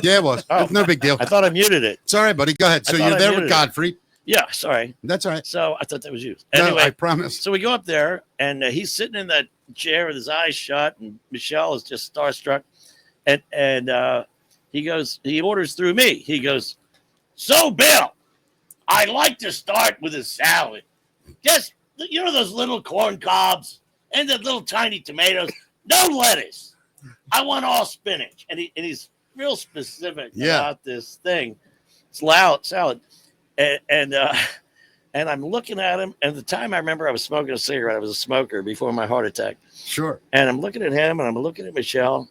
Yeah, it was. Oh. It's no big deal. I thought I muted it. It's all right, buddy. Go ahead. I So thought you're I there muted with it. Godfrey. Yeah, sorry. That's all right. So I thought that was you. No, Anyway, I promise. so we go up there, and he's sitting in that chair with his eyes shut, and Michelle is just starstruck. And he orders through me. He goes, so Bill, I like to start with a salad. Just, you know, those little corn cobs and the little tiny tomatoes. No lettuce. I want all spinach. And he's real specific about this thing. It's loud salad. And I'm looking at him. And at the time I remember I was smoking a cigarette. I was a smoker before my heart attack. Sure. And I'm looking at him and I'm looking at Michelle.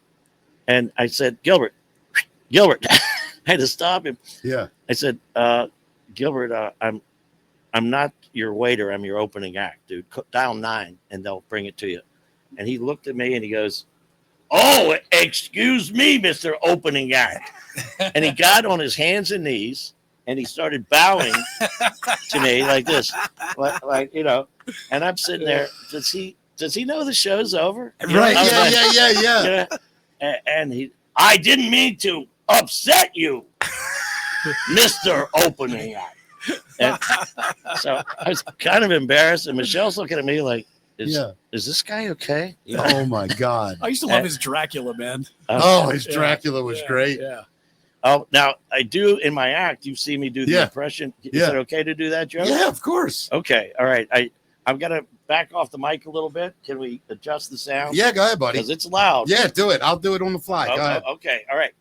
And I said, Gilbert, I had to stop him. Yeah. I said, Gilbert, I'm not your waiter. I'm your opening act, dude. Dial 9 and they'll bring it to you. And he looked at me and he goes, oh, excuse me, Mr. Opening Act. And he got on his hands and knees and he started bowing to me like this, like you know. And I'm sitting there. Does he know the show's over? You know, Right. I was like, Yeah. you know, and I didn't mean to upset you, Mr. Opening Act. And so I was kind of embarrassed, and Michelle's looking at me like, is this guy okay? You know? Oh my God. I used to love his Dracula, man. Oh, his Dracula was Yeah, great. Yeah. Oh, now I do in my act. You see me do the Yeah. impression. Is Yeah. it okay to do that, Joe? Yeah, of course. Okay. All right. I've got to back off the mic a little bit. Can we adjust the sound? Yeah, go ahead, buddy. Because it's loud. Yeah, do it. I'll do it on the fly. Go ahead. Okay. All right.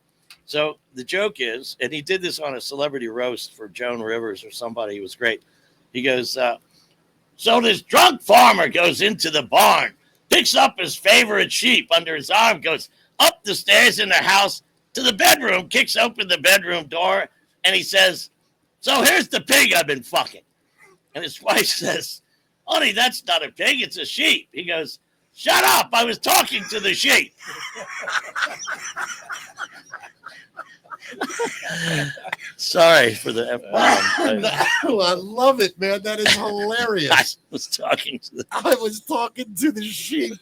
So the joke is, and he did this on a celebrity roast for Joan Rivers or somebody. He was great. He goes, so this drunk farmer goes into the barn, picks up his favorite sheep under his arm, goes up the stairs in the house to the bedroom, kicks open the bedroom door, and he says, so here's the pig I've been fucking. And his wife says, honey, that's not a pig, it's a sheep. He goes, shut up, I was talking to the sheep. Sorry for the F-bomb. I love it, man. That is I hilarious. was talking to the I was talking to the sheep.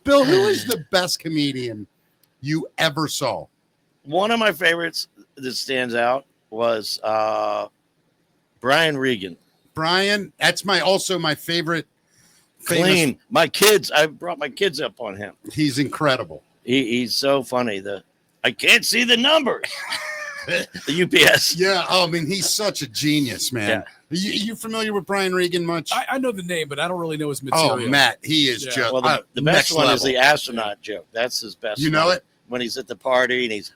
Bill, who is the best comedian you ever saw? one of my favorites that stands out was Brian Regan. Brian, that's also my favorite. Clean. My kids, I brought my kids up on him. He's incredible. He's so funny. I can't see the numbers. The UPS. Yeah. Oh, I mean, he's such a genius, man. Yeah. You familiar with Brian Regan much? I know the name, but I don't really know his material. Oh, Matt, he is Yeah. just Well, the best next one level. is the astronaut joke. That's his best. You know one. it? When he's at the party and he's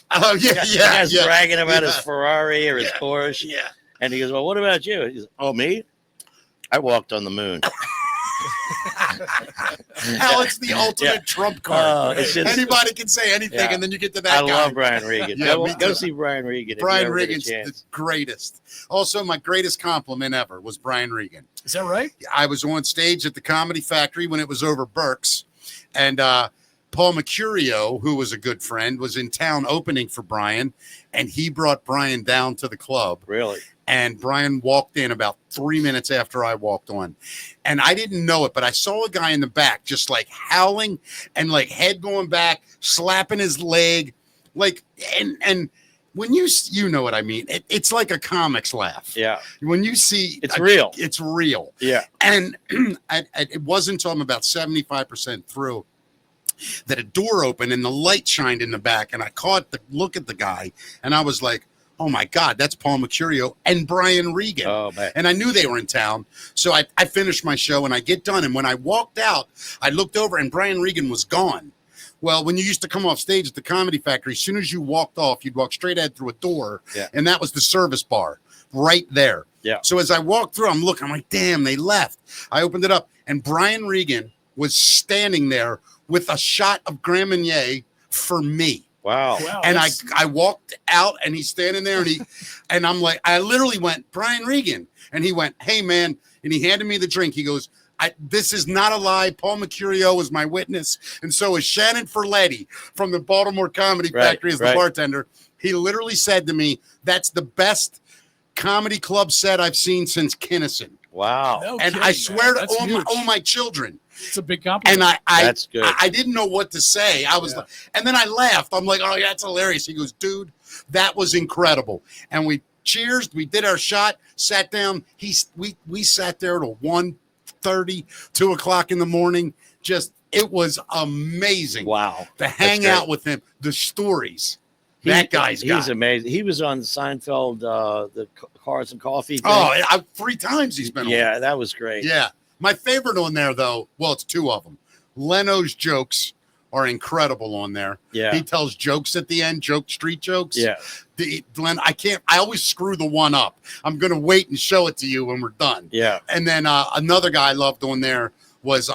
Oh yeah, the yeah, guy's yeah. bragging about his Yeah. Ferrari or his Yeah. Porsche, Yeah. and he goes, "Well, what about you?" He's, "Oh, me? I walked on the moon." How it's the ultimate Yeah. trump card. It's just- Anybody can say anything, Yeah. and then you get to I that guy. love Brian Regan. Yeah, go me go too. see Brian Regan. Brian if you ever get a Regan's the chance. greatest. Also, my greatest compliment ever was Brian Regan. Is that right? I was on stage at the Comedy Factory when it was over Burke's, and Paul Mercurio, who was a good friend, was in town opening for Brian, and he brought Brian down to the club. Really? And Brian walked in about 3 minutes after I walked on. And I didn't know it, but I saw a guy in the back just like howling and like head going back, slapping his leg. Like, and when you know what I mean, it's like a comic's laugh. Yeah. When you see It's real. It's real. Yeah. And it wasn't until I'm about 75% through that a door opened and the light shined in the back. And I caught the look at the guy and I was like, oh my God, that's Paul Mercurio and Brian Regan. Oh man. And I knew they were in town. So I finished my show and I get done. And when I walked out, I looked over and Brian Regan was gone. Well, when you used to come off stage at the Comedy Factory, as soon as you walked off, you'd walk straight ahead through a door. Yeah. And that was the service bar right there. Yeah. So as I walked through, I'm like, damn, they left. I opened it up and Brian Regan was standing there with a shot of Grand Marnier for me. Wow. Wow. And that's- I walked out and he's standing there and and I'm like, I literally went, Brian Regan. And he went, hey man. And he handed me the drink. He goes, this is not a lie. Paul Mercurio was my witness. And so is Shannon Ferletti from the Baltimore Comedy Factory as the bartender. He literally said to me, that's the best comedy club set I've seen since Kinnison. Wow. No And kidding, I man. swear to That's huge. all my children. It's a big compliment. And That's good. I didn't know what to say. I was like, and then I laughed. I'm like, oh, yeah, that's hilarious. He goes, dude, that was incredible. And we cheers. We did our shot, sat down. We sat there till 1:30, 2 o'clock in the morning. Just, it was amazing. Wow. To hang great. out with him, the stories. That guy's he's got. amazing. He was on Seinfeld, the Cars and Coffee thing. Oh, 3 times he's been on. yeah, that was great. Yeah. My favorite on there, though, well, it's 2 of them. Leno's jokes are incredible on there. Yeah. He tells jokes at the end, street jokes. Yeah. Glenn, I always screw the one up. I'm going to wait and show it to you when we're done. Yeah. And then another guy I loved on there was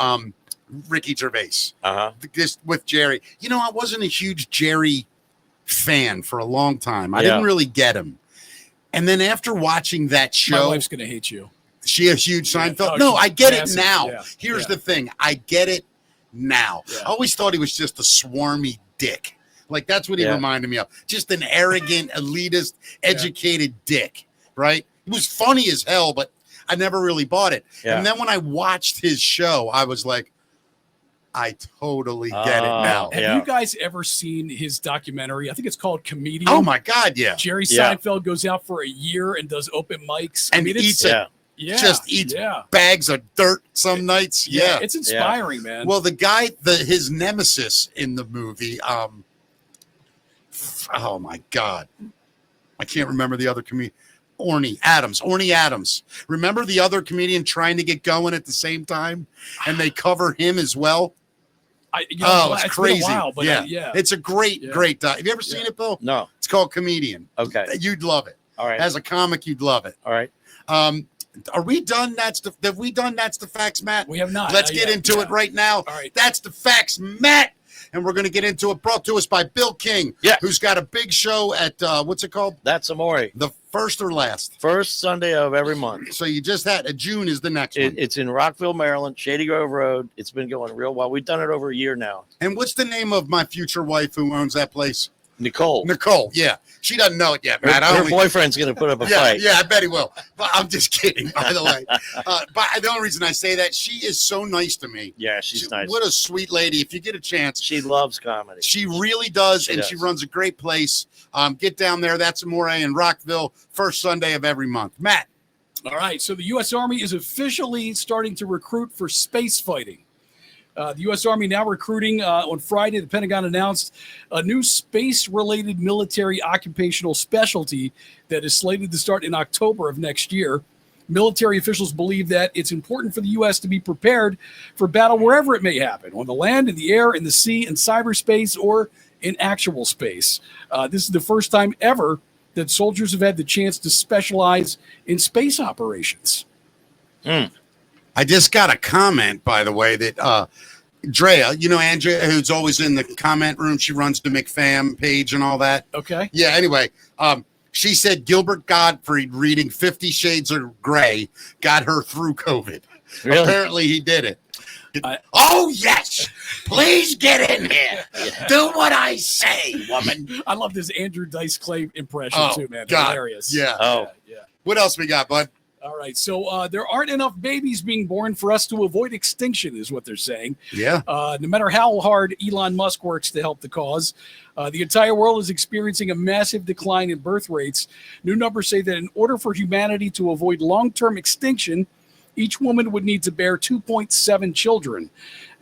Ricky Gervais. Uh-huh. Just with Jerry. You know, I wasn't a huge Jerry fan for a long time. I Yeah. didn't really get him. And then after watching that My show, wife's gonna hate you. she a huge Yeah. Seinfeld. Oh, No, she's I get massive. it now. Yeah. Here's Yeah. the thing. I get it now. Yeah. I always thought he was just a swarmy dick. Like that's what he Yeah. reminded me of. Just an arrogant, elitist, educated dick, right? He was funny as hell, but I never really bought it. Yeah. And then when I watched his show, I was like, I totally get it Oh, now. Have Yeah. you guys ever seen his documentary? I think it's called Comedian. Oh my God, yeah. Jerry Yeah. Seinfeld goes out for a year and does open mics. And it's, eats Yeah. yeah, just eats yeah. bags of dirt some nights. Yeah. It's inspiring, man. Well, the guy, his nemesis in the movie, Oh my God. I can't remember the other comedian. Orny Adams. Remember the other comedian trying to get going at the same time, and they cover him as well. It's crazy. Been a while, but yeah, it's a great. Have you ever seen it, Bill? No. It's called Comedian. Okay. You'd love it. All right. As a comic, you'd love it. All right. Are we done? Have we done? That's the facts, Matt. We have not. Let's get into it right now. All right. That's the facts, Matt. And we're going to get into it. Brought to us by Bill King. Yeah. Who's got a big show at what's it called? That's Amore. The first or last? First Sunday of every month. So you just had June is the next one. It's in Rockville, Maryland, Shady Grove Road. It's been going real well. We've done it over a year now. And what's the name of my future wife who owns that place? Nicole. Yeah. She doesn't know it yet, Matt. Her boyfriend's going to put up a fight. Yeah, I bet he will. But I'm just kidding, by the way. But the only reason I say that, she is so nice to me. Yeah, she's nice. What a sweet lady. If you get a chance. She loves comedy. She really does, She and does. she runs a great place. Get down there. That's Amore in Rockville, first Sunday of every month. Matt. All right. So the U.S. Army is officially starting to recruit for space fighting. The U.S. Army now recruiting. On Friday, the Pentagon announced a new space-related military occupational specialty that is slated to start in October of next year. Military officials believe that it's important for the U.S. to be prepared for battle wherever it may happen, on the land, in the air, in the sea, in cyberspace, or in actual space. This is the first time ever that soldiers have had the chance to specialize in space operations. I just got a comment, by the way, that Drea, Andrea, who's always in the comment room, she runs the McFam page and all that. Okay. Yeah, anyway, she said Gilbert Gottfried reading 50 Shades of Grey got her through COVID. Really? Apparently he did it. Oh, yes. Please get in here. Do what I say, woman. I love this Andrew Dice Clay impression too, man. God. Hilarious. Yeah. Oh. Yeah. What else we got, bud? All right. So there aren't enough babies being born for us to avoid extinction, is what they're saying. Yeah. No matter how hard Elon Musk works to help the cause, the entire world is experiencing a massive decline in birth rates. New numbers say that in order for humanity to avoid long-term extinction, each woman would need to bear 2.7 children.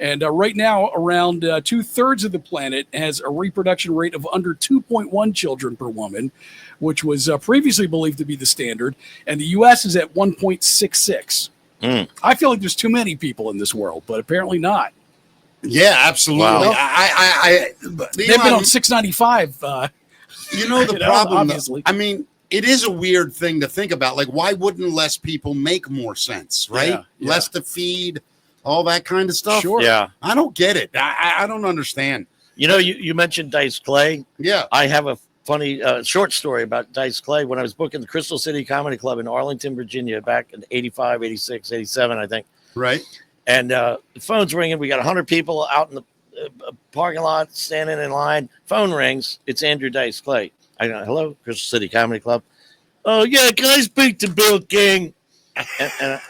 And right now, around 2/3 of the planet has a reproduction rate of under 2.1 children per woman, which was previously believed to be the standard. And the U.S. is at 1.66. I feel like there's too many people in this world, but apparently not. Yeah, absolutely. Wow. They've been on 695. The You know, problem, obviously. I mean, it is a weird thing to think about. Like, why wouldn't less people make more sense, right? Yeah. Less to feed, all that kind of stuff. Sure. Yeah. I don't get it. I don't understand. You mentioned Dice Clay. Yeah. I have a funny short story about Dice Clay. When I was booking the Crystal City Comedy Club in Arlington, Virginia, back in 85, 86, 87, I think. Right. And the phone's ringing. We got 100 people out in the parking lot standing in line. Phone rings. It's Andrew Dice Clay. I go, hello, Crystal City Comedy Club. Oh, yeah, can I speak to Bill King?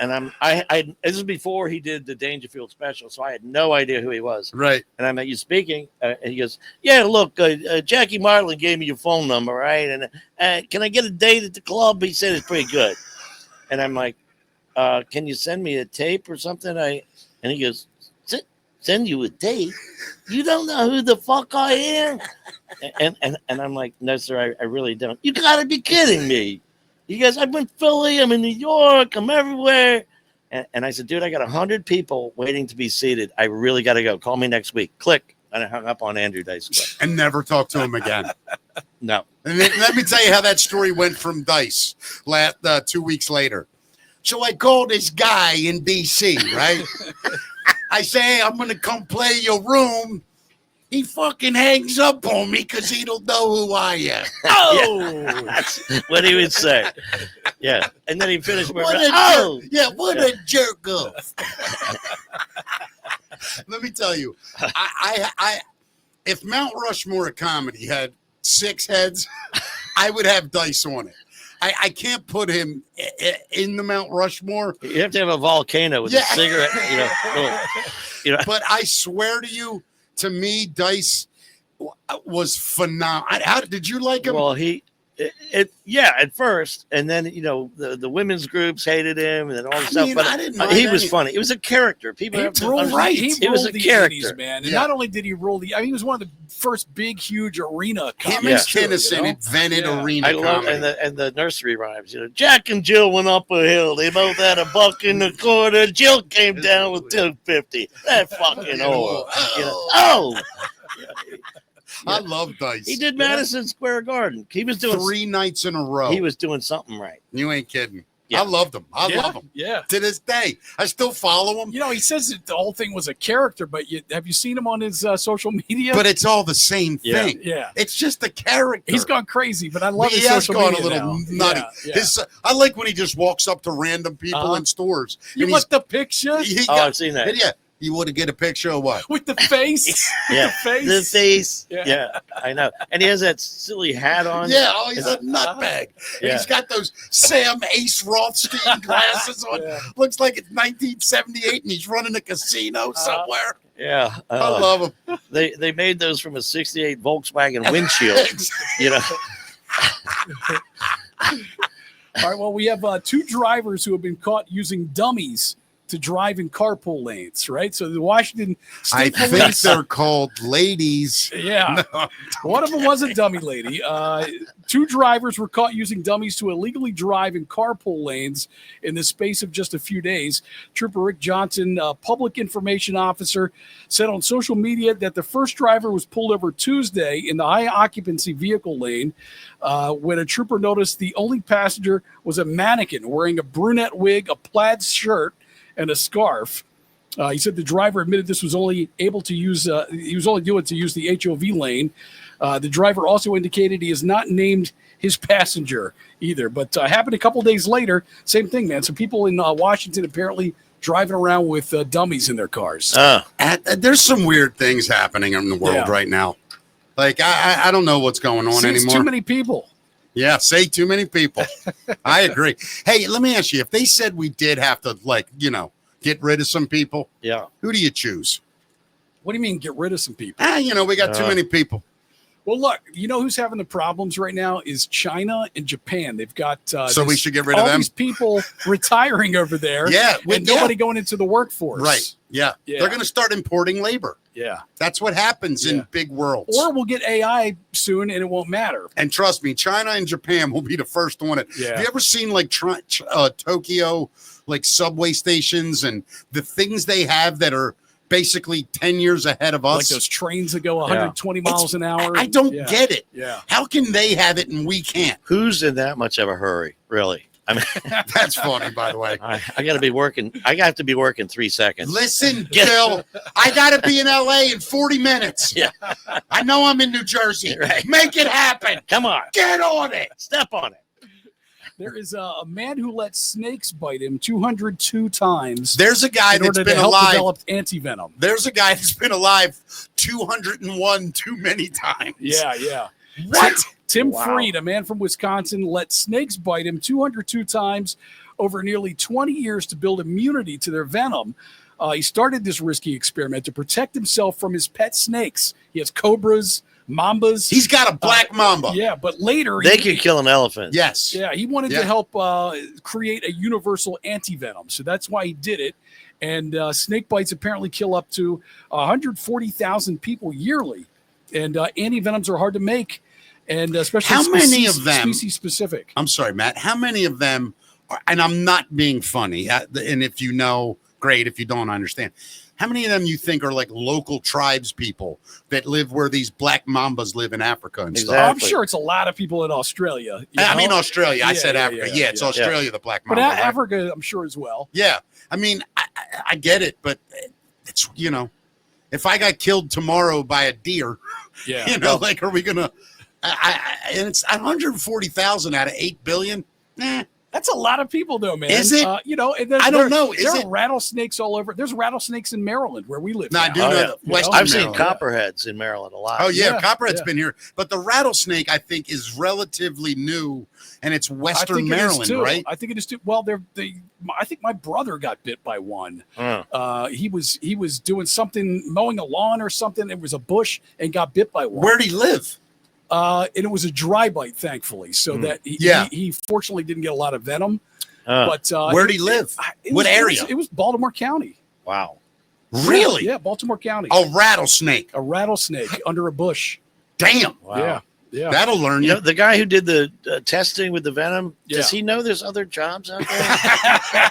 And this is before he did the Dangerfield special, so I had no idea who he was. Right. And I'm like, you speaking? And he goes, yeah, look, Jackie Marlin gave me your phone number, right? And can I get a date at the club? He said it's pretty good. And I'm like, can you send me a tape or something? And he goes, send you a tape? You don't know who the fuck I am? And I'm like, no, sir, I really don't. You got to be kidding me. He goes, I'm in Philly, I'm in New York, I'm everywhere. And I said, dude, I got 100 people waiting to be seated. I really got to go. Call me next week. Click. And I hung up on Andrew Dice. And never talk to him again. No. And let me tell you how that story went from Dice 2 weeks later. So I called this guy in D.C., right? I say, hey, I'm going to come play your room. He fucking hangs up on me because he don't know who I am. Oh, That's what he would say. Yeah. And then he finished with, what a jerk off. Let me tell you, I if Mount Rushmore of comedy had 6 heads, I would have Dice on it. I can't put him in the Mount Rushmore. You have to have a volcano with a cigarette, But I swear to you, to me, Dice was phenomenal. How did you like him? Well, he Yeah, at first, and then the women's groups hated him, and then all the stuff. mean, But I didn't mind he was any- funny. It was a character. People have to understand. right. He was a the character. 80s, man. And Yeah. not only did he rule he was one of the first big, huge arena Him comics. and Kinnison invented Yeah. arena I love comedy. and the nursery rhymes. Jack and Jill went up a hill. They both had a buck in the corner. Jill came down with $2.50. That fucking old. Oh, I love Dice. he did Madison Square Garden. He was doing 3 nights in a row. He was doing something right. You ain't kidding. Yeah. I loved him. I Yeah, love him. Yeah. To this day, I still follow him. He says that the whole thing was a character, but have you seen him on his social media? But it's all the same Yeah. thing. yeah. It's just a character. He's gone crazy, but I love He his has social gone a media little now. nutty. Yeah. I like when he just walks up to random people Uh-huh. in stores. You and want the picture he Oh, got- I've seen that. yeah. You want to get a picture of what? with the face? Yeah. The face. The face. Yeah. Yeah. I know. And he has that silly hat on. Yeah, oh, he's a nutbag. Yeah. He's got those Sam Ace Rothstein glasses on. Yeah. Looks like it's 1978 and he's running a casino somewhere. Yeah. I love him. They made those from a 68 Volkswagen windshield. you know. All right. Well, we have 2 drivers who have been caught using dummies to drive in carpool lanes, right? So the Washington I State think Police. they're called ladies. Yeah. No. One of them was a dummy lady. 2 drivers were caught using dummies to illegally drive in carpool lanes in the space of just a few days. Trooper Rick Johnson, public information officer, said on social media that the first driver was pulled over Tuesday in the high occupancy vehicle lane when a trooper noticed the only passenger was a mannequin wearing a brunette wig, a plaid shirt, and a scarf. He said the driver admitted this was only able to use. He was only doing it to use the HOV lane. The driver also indicated he has not named his passenger either. But happened a couple days later. Same thing, man. So people in Washington apparently driving around with dummies in their cars. There's some weird things happening in the world Yeah. right now. Like I don't know what's going on See, it's anymore. too many people. Yeah, say too many people. I agree. Hey, let me ask you: if they said we did have to, get rid of some people, Yeah. who do you choose? What do you mean get rid of some people? We got too many people. Well, look, who's having the problems right now is China and Japan. They've got So we should get rid of all them? these people retiring over there. Yeah, with yeah. nobody going into the workforce. Right. Yeah. Yeah. They're going to start importing labor. Yeah. That's what happens Yeah. in big worlds. Or we'll get AI soon and it won't matter. And trust me, China and Japan will be the first one. Yeah. Have you ever seen Tokyo, subway stations and the things they have that are basically 10 years ahead of Like us? those trains that go 120 miles an hour. I don't Yeah. get it. Yeah. How can they have it and we can't? Who's in that much of a hurry? Really? I mean, That's funny, by the way. I got to be working. I got to be working 3 seconds. Listen, Bill, I got to be in LA in 40 minutes. Yeah. I know I'm in New Jersey. Right. Make it happen. Come on, Get on it. step on it. There is a man who let snakes bite him 202 times There's a guy in that's order to been help alive. develop anti-venom. There's a guy that's been alive 201 too many times. Yeah. What? Tim Wow. Freed, a man from Wisconsin, let snakes bite him 202 times over nearly 20 years to build immunity to their venom. He started this risky experiment to protect himself from his pet snakes. He has cobras, mambas. He's got a black mamba. Yeah, but later They could kill an elephant. Yes. Yeah, he wanted Yeah. to help create a universal anti-venom. So that's why he did it. And snake bites apparently kill up to 140,000 people yearly. And anti-venoms are hard to make. And especially How many of them- species specific. I'm sorry, Matt. How many of them are, and I'm not being funny, and if you know, great. If you don't, I understand. How many of them you think are like local tribes people that live where these black mambas live in Africa and stuff? I'm Exactly. sure it's a lot of people in Australia. you I mean know? Australia. I Yeah, said yeah, Africa. yeah, Yeah, it's yeah. Australia, the black But mamba. right? Africa, I'm sure as well. Yeah. I mean, I get it, but it's, if I got killed tomorrow by a deer, Yeah. are we going to, and it's 140,000 out of 8 billion. That's a lot of people, though, man. Is it? And I don't know. Is There it? are rattlesnakes all over. There's rattlesnakes in Maryland where we live. No, I now. do Oh, know yeah. that You Western know? I've seen Maryland. copperheads in Maryland a lot. Oh yeah, Yeah, copperhead's yeah. been here, but the rattlesnake I think is relatively new, and it's I Western think it is, Maryland, too. right? I think it is too. Well, I think my brother got bit by one. He was doing something, mowing a lawn or something. It was a bush and got bit by one. Where'd he live? And it was a dry bite, thankfully, so that he fortunately didn't get a lot of venom. But where'd he live? What area? It was Baltimore County. Wow. Really? Yeah, Baltimore County. A rattlesnake. A rattlesnake under a bush. Damn. Wow. Yeah. That'll learn you. You know, the guy who did the testing with the venom, Yeah. does he know there's other jobs out there?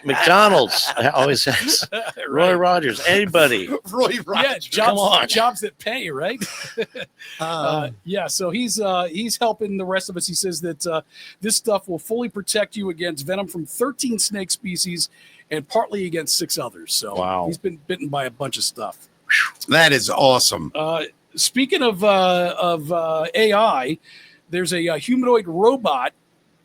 McDonald's always has. Roy Rogers, anybody. Roy Rogers. Yeah, Come on. jobs that pay, right? So he's helping the rest of us. He says that this stuff will fully protect you against venom from 13 snake species and partly against 6 others. So Wow. he's been bitten by a bunch of stuff. That is awesome. Speaking of AI, there's a humanoid robot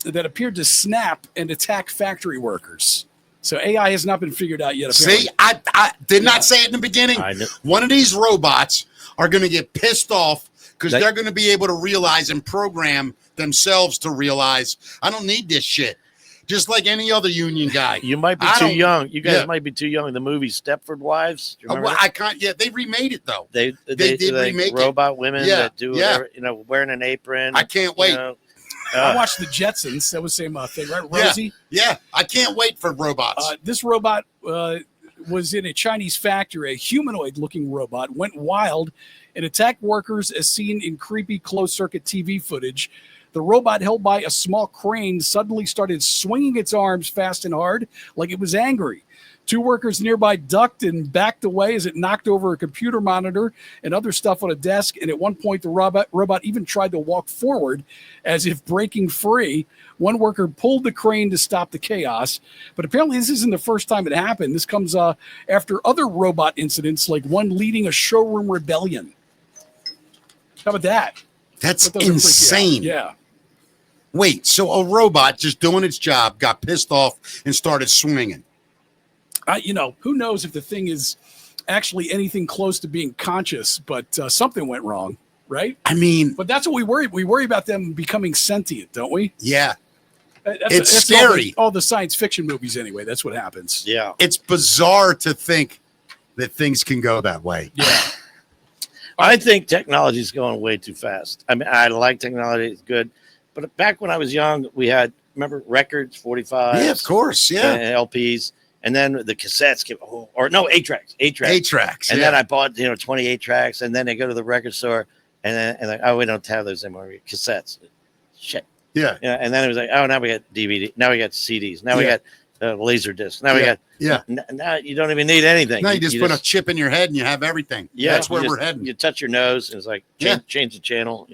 that appeared to snap and attack factory workers. So AI has not been figured out yet. Apparently. See, I did not say it in the beginning. I know. One of these robots are going to get pissed off because They- they're going to be able to realize and program themselves to realize, I don't need this shit. Just like any other union guy. You might be I too don't- young. You guys yeah. might be too young. The movie Stepford Wives. Do you remember Well, that? I can't. Yeah, they remade it though. They did like remake it. robot women Yeah, that do yeah. whatever, wearing an apron. I can't wait. You know. I watched the Jetsons. That was the same thing, right? Yeah. Rosie. Yeah, I can't wait for robots. This robot was in a Chinese factory. A humanoid-looking robot went wild and attacked workers as seen in creepy closed-circuit TV footage. The robot, held by a small crane, suddenly started swinging its arms fast and hard like it was angry. 2 workers nearby ducked and backed away as it knocked over a computer monitor and other stuff on a desk. And at one point, the robot even tried to walk forward as if breaking free. One worker pulled the crane to stop the chaos. But apparently, this isn't the first time it happened. This comes after other robot incidents, like one leading a showroom rebellion. How about that? That's Those are freaky out. insane. Yeah. Wait, so a robot just doing its job got pissed off and started swinging. Who knows if the thing is actually anything close to being conscious, but something went wrong, right? I mean, But that's what we worry. We worry about them becoming sentient, don't we? yeah, That's scary. All the science fiction movies, anyway. That's what happens. Yeah. it's bizarre to think that things can go that way. Yeah. I think technology is going way too fast. I mean, I like technology; it's good. But back when I was young, we had records, 45s, Yeah, of course. Yeah. LPs, and then the cassettes came. 8-tracks, 8-tracks. and then I bought 28 tracks, and then they go to the record store, and like, oh, we don't have those anymore. Cassettes, shit. Yeah. Yeah, and then it was like, oh, now we got DVD, now we got CDs, now we got laser discs, now we got. Yeah. Now you don't even need anything. Now you just put a chip in your head and you have everything. Yeah, That's where you we're just- heading. You touch your nose, and it's like change the channel.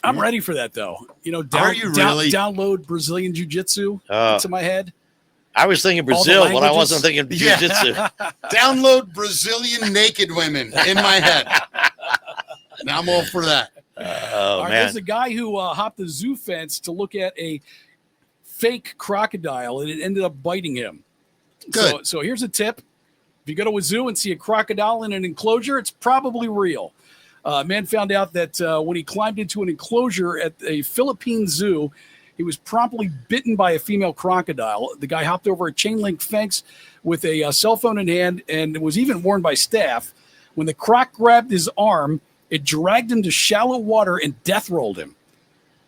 I'm ready for that, though. Are you really? Download Brazilian Jiu-Jitsu Oh. into my head. I was thinking All the Brazil, but I languages? wasn't thinking Yeah. jiu-jitsu. Download Brazilian naked women in my head. Now I'm all for that. Oh All right, man, there's a guy who hopped the zoo fence to look at a fake crocodile, and it ended up biting him. Good. So here's a tip. If you go to a zoo and see a crocodile in an enclosure, it's probably real. A man found out that when he climbed into an enclosure at a Philippine zoo, he was promptly bitten by a female crocodile. The guy hopped over a chain link fence with a cell phone in hand and was even warned by staff. When the croc grabbed his arm, it dragged him to shallow water and death rolled him.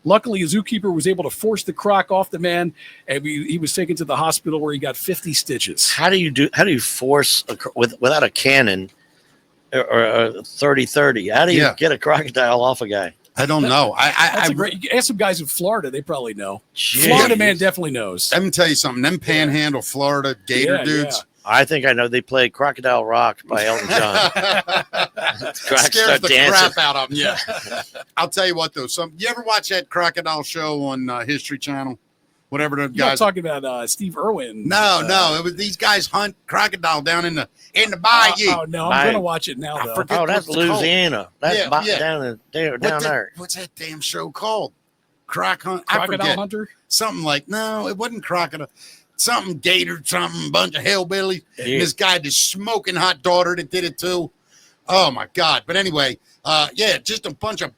Luckily, a zookeeper was able to force the croc off the man, and he was taken to the hospital where he got 50 stitches. how do you force without a cannon or a 30-30? How do you Yeah. get a crocodile off a guy? I don't know. That's I a great. You can ask some guys in Florida; they probably know. Jeez. Florida man definitely knows. let me tell you something. Them Panhandle, Florida Gator Yeah, dudes. I think I know. They play Crocodile Rock by Elton John. Crocs Scares start the dancing. crap out of them. Yeah. I'll tell you what though. You ever watch that crocodile show on History Channel? Whatever the You're not guys. talking about Steve Irwin. No. It was these guys hunt crocodile down in the bayou. Oh no, I'm Bayou. going to watch it now I though. forget Oh, that's what's it called. Louisiana. That's Yeah. down What there. What's that damn show called? Croc hunt. I Crocodile forget. Hunter. Something like no, it wasn't crocodile. Something gator, something bunch of hillbillies. Yeah. And this guy, this smoking hot daughter that did it too. Oh my God! But anyway, just a bunch of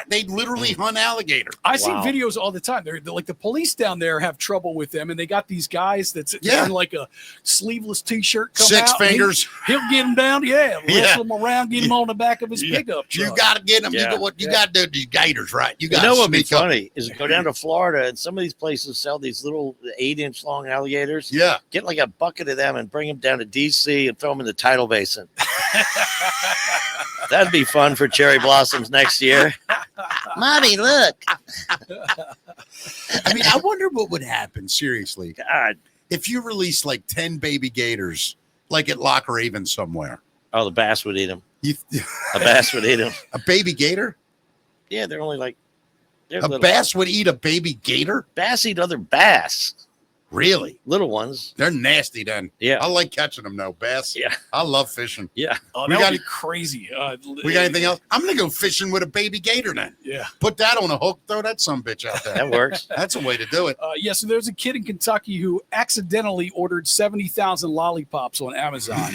they literally hunt alligator. I see Wow. videos all the time. They're like the police down there have trouble with them, and they got these guys that's Yeah. wearing like a sleeveless T-shirt, come Six out, and fingers. He'll get him down, Yeah. wrestle him around, get him on the back of his pickup You truck. got to get them. Yeah. You got to do these gators right. You You got know to what'd be sneak up. funny is go down to Florida and some of these places sell these little 8-inch long alligators. Yeah. Get like a bucket of them and bring them down to DC and throw them in the tidal basin. That'd be fun for cherry blossoms next year. Mommy, look. I mean, I wonder what would happen, seriously, God. if you release like 10 baby gators, like at Loch Raven somewhere. Oh, the bass would eat them. You, A bass would eat them. a baby gator? Yeah, they're only like they're A little. bass would eat a baby gator? Bass eat other bass. Really? Little ones. They're nasty then. Yeah. I like catching them though, bass. Yeah. I love fishing. Yeah. Oh, We that got- would be crazy. We got anything else? I'm going to go fishing with a baby gator then. Yeah. Put that on a hook, throw that some bitch out there. That works. That's a way to do it. Yeah, so there's a kid in Kentucky who accidentally ordered 70,000 lollipops on Amazon.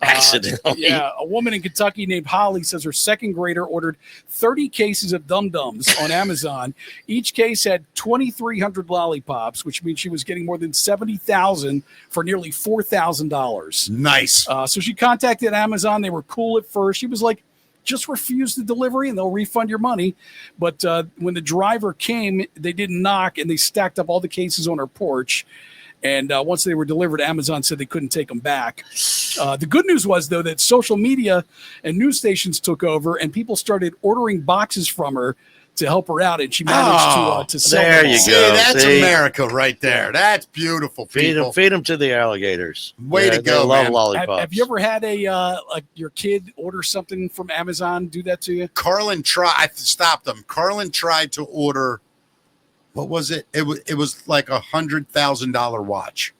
Accidentally. Yeah, a woman in Kentucky named Holly says her second grader ordered 30 cases of Dum Dums on Amazon. Each case had 2,300 lollipops, which means she was getting more than 70,000 for nearly $4,000. Nice. So she contacted Amazon. They were cool at first. She was like, just refuse the delivery and they'll refund your money. But when the driver came, they didn't knock and they stacked up all the cases on her porch. And once they were delivered, Amazon said they couldn't take them back. The good news was, though, that social media and news stations took over and people started ordering boxes from her to help her out. And she managed to sell there them you all. See, go. that's See? America right there. That's beautiful, people. Feed them to the alligators. Way to They go, love man. lollipops. Have you ever had like your kid order something from Amazon, do that to you? Carlin I stopped them. Carlin tried to order, what was it? It was like $100,000 watch.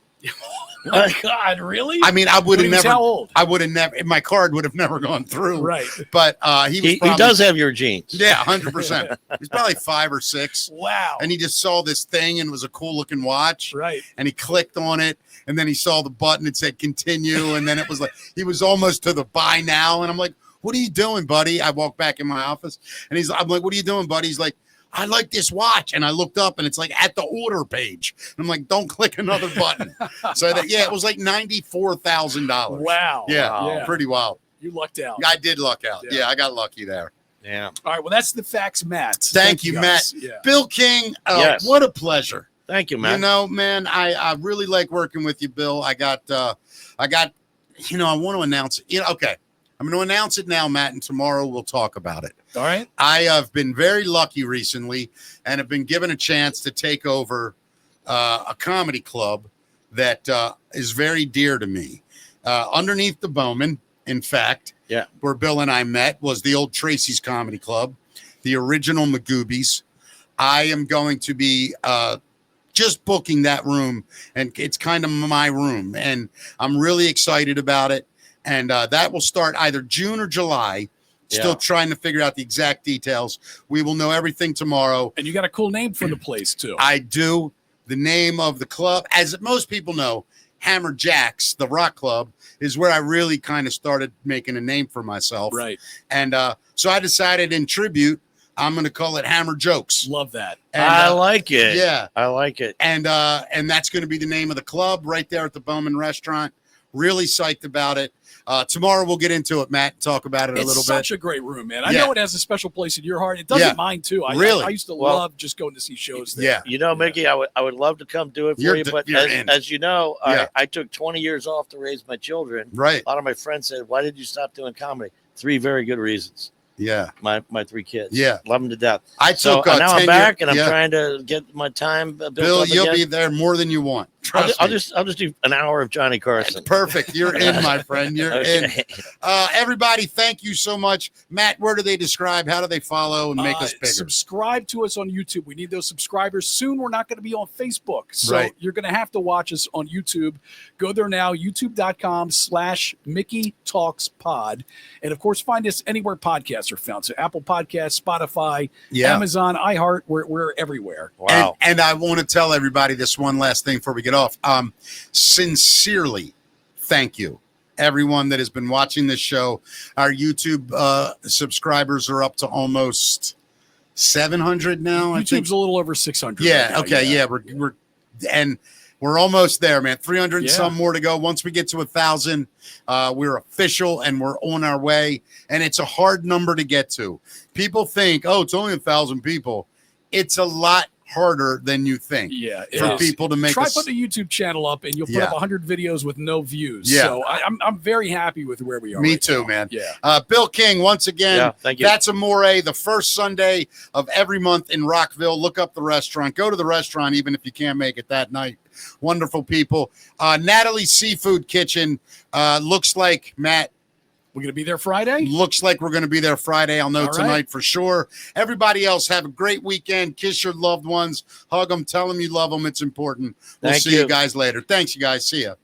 Oh my God, really? I mean, I would When have he was never. how old? I would have never. My card would have never gone through. Right. But he was. He Probably, does have your genes. Yeah, 100%. He's probably 5 or 6, Wow. and he just saw this thing and it was a cool looking watch. Right. And he clicked on it, and then he saw the button that said continue, and then it was like he was almost to the buy now, and I'm like, "What are you doing, buddy?" I walked back in my office, and I'm like, "What are you doing, buddy?" He's like, "I like this watch," and I looked up, and it's like at the order page. And I'm like, "Don't click another button." So that it was like $94,000. Wow. Yeah, Yeah. pretty wild. You lucked out. I did luck out. Yeah. Yeah, I got lucky there. Yeah. All right. Well, that's the facts, Matt. Thank you, guys. Matt. Yeah. Bill King, Yes. what a pleasure. Thank you, man. You know, man, I really like working with you, Bill. I got, I want to announce it. Okay. I'm going to announce it now, Matt, and tomorrow we'll talk about it. All right. I have been very lucky recently and have been given a chance to take over a comedy club that is very dear to me. Underneath the Bowman, in fact, Yeah. where Bill and I met, was the old Tracy's Comedy Club, the original Magoobies. I am going to be just booking that room, and it's kind of my room, and I'm really excited about it. And that will start either June or July. Still Yeah. trying to figure out the exact details. We will know everything tomorrow. And you got a cool name for the place, too. I do. The name of the club, as most people know, Hammer Jacks, the rock club, is where I really kind of started making a name for myself. Right. And so I decided in tribute, I'm going to call it Hammer Jokes. Love that. And, I like it. yeah. I like it. And that's going to be the name of the club right there at the Bowman Restaurant. Really psyched about it. Tomorrow we'll get into it, Matt, and talk about it a It's little such bit. a great room, man. I Yeah. know it has a special place in your heart. It doesn't Yeah. mine, too. Really? I used to Well- love just going to see shows there. Yeah. You know, Mickey, I would love to come do it for You're you, d- but you're in. as you know, Yeah. I took 20 years off to raise my children. Right. A lot of my friends said, "Why did you stop doing comedy?" 3 very good reasons. Yeah. My 3 kids. Yeah. Love them to death. I So took now I'm 10 back, and I'm yeah. trying to get my time built Bill, up you'll again. be there more than you want. Trust I'll me. just do an hour of Johnny Carson. Perfect. You're in, my friend. You're in. Okay. Everybody, thank you so much. Matt, where do they describe? How do they follow and make us bigger? Subscribe to us on YouTube. We need those subscribers. Soon we're not going to be on Facebook. So Right. you're going to have to watch us on YouTube. Go there now, youtube.com/Mickey Talks Pod. And of course, find us anywhere podcasts are found. So Apple Podcasts, Spotify, Yeah. Amazon, iHeart, we're everywhere. Wow. And I want to tell everybody this one last thing before we get off. Sincerely, thank you. everyone that has been watching this show. Our YouTube subscribers are up to almost 700 now. I think. YouTube's a little over 600. Yeah. right now, Okay. Yeah. We're almost there, man. 300 and Yeah. some more to go. Once we get to 1,000, we're official and we're on our way. And it's a hard number to get to. People think, oh, it's only 1,000 people. It's a lot harder than you think. Yeah, it For is. people to make Try us- putting a YouTube channel up, and you'll put Yeah. up 100 videos with no views. Yeah. So I'm very happy with where we are. Me right too, now. man. Yeah. Bill King, once again, Yeah, thank you. That's Amore, the first Sunday of every month in Rockville. Look up the restaurant. Go to the restaurant, even if you can't make it that night. Wonderful people. Natalie's Seafood Kitchen. Looks like, Matt, We're going to be there Friday. looks like we're going to be there Friday. I'll know All right. tonight for sure. Everybody else, have a great weekend. Kiss your loved ones. Hug them. Tell them you love them. It's important. We'll Thank see you you. guys later. Thanks, you guys. See ya.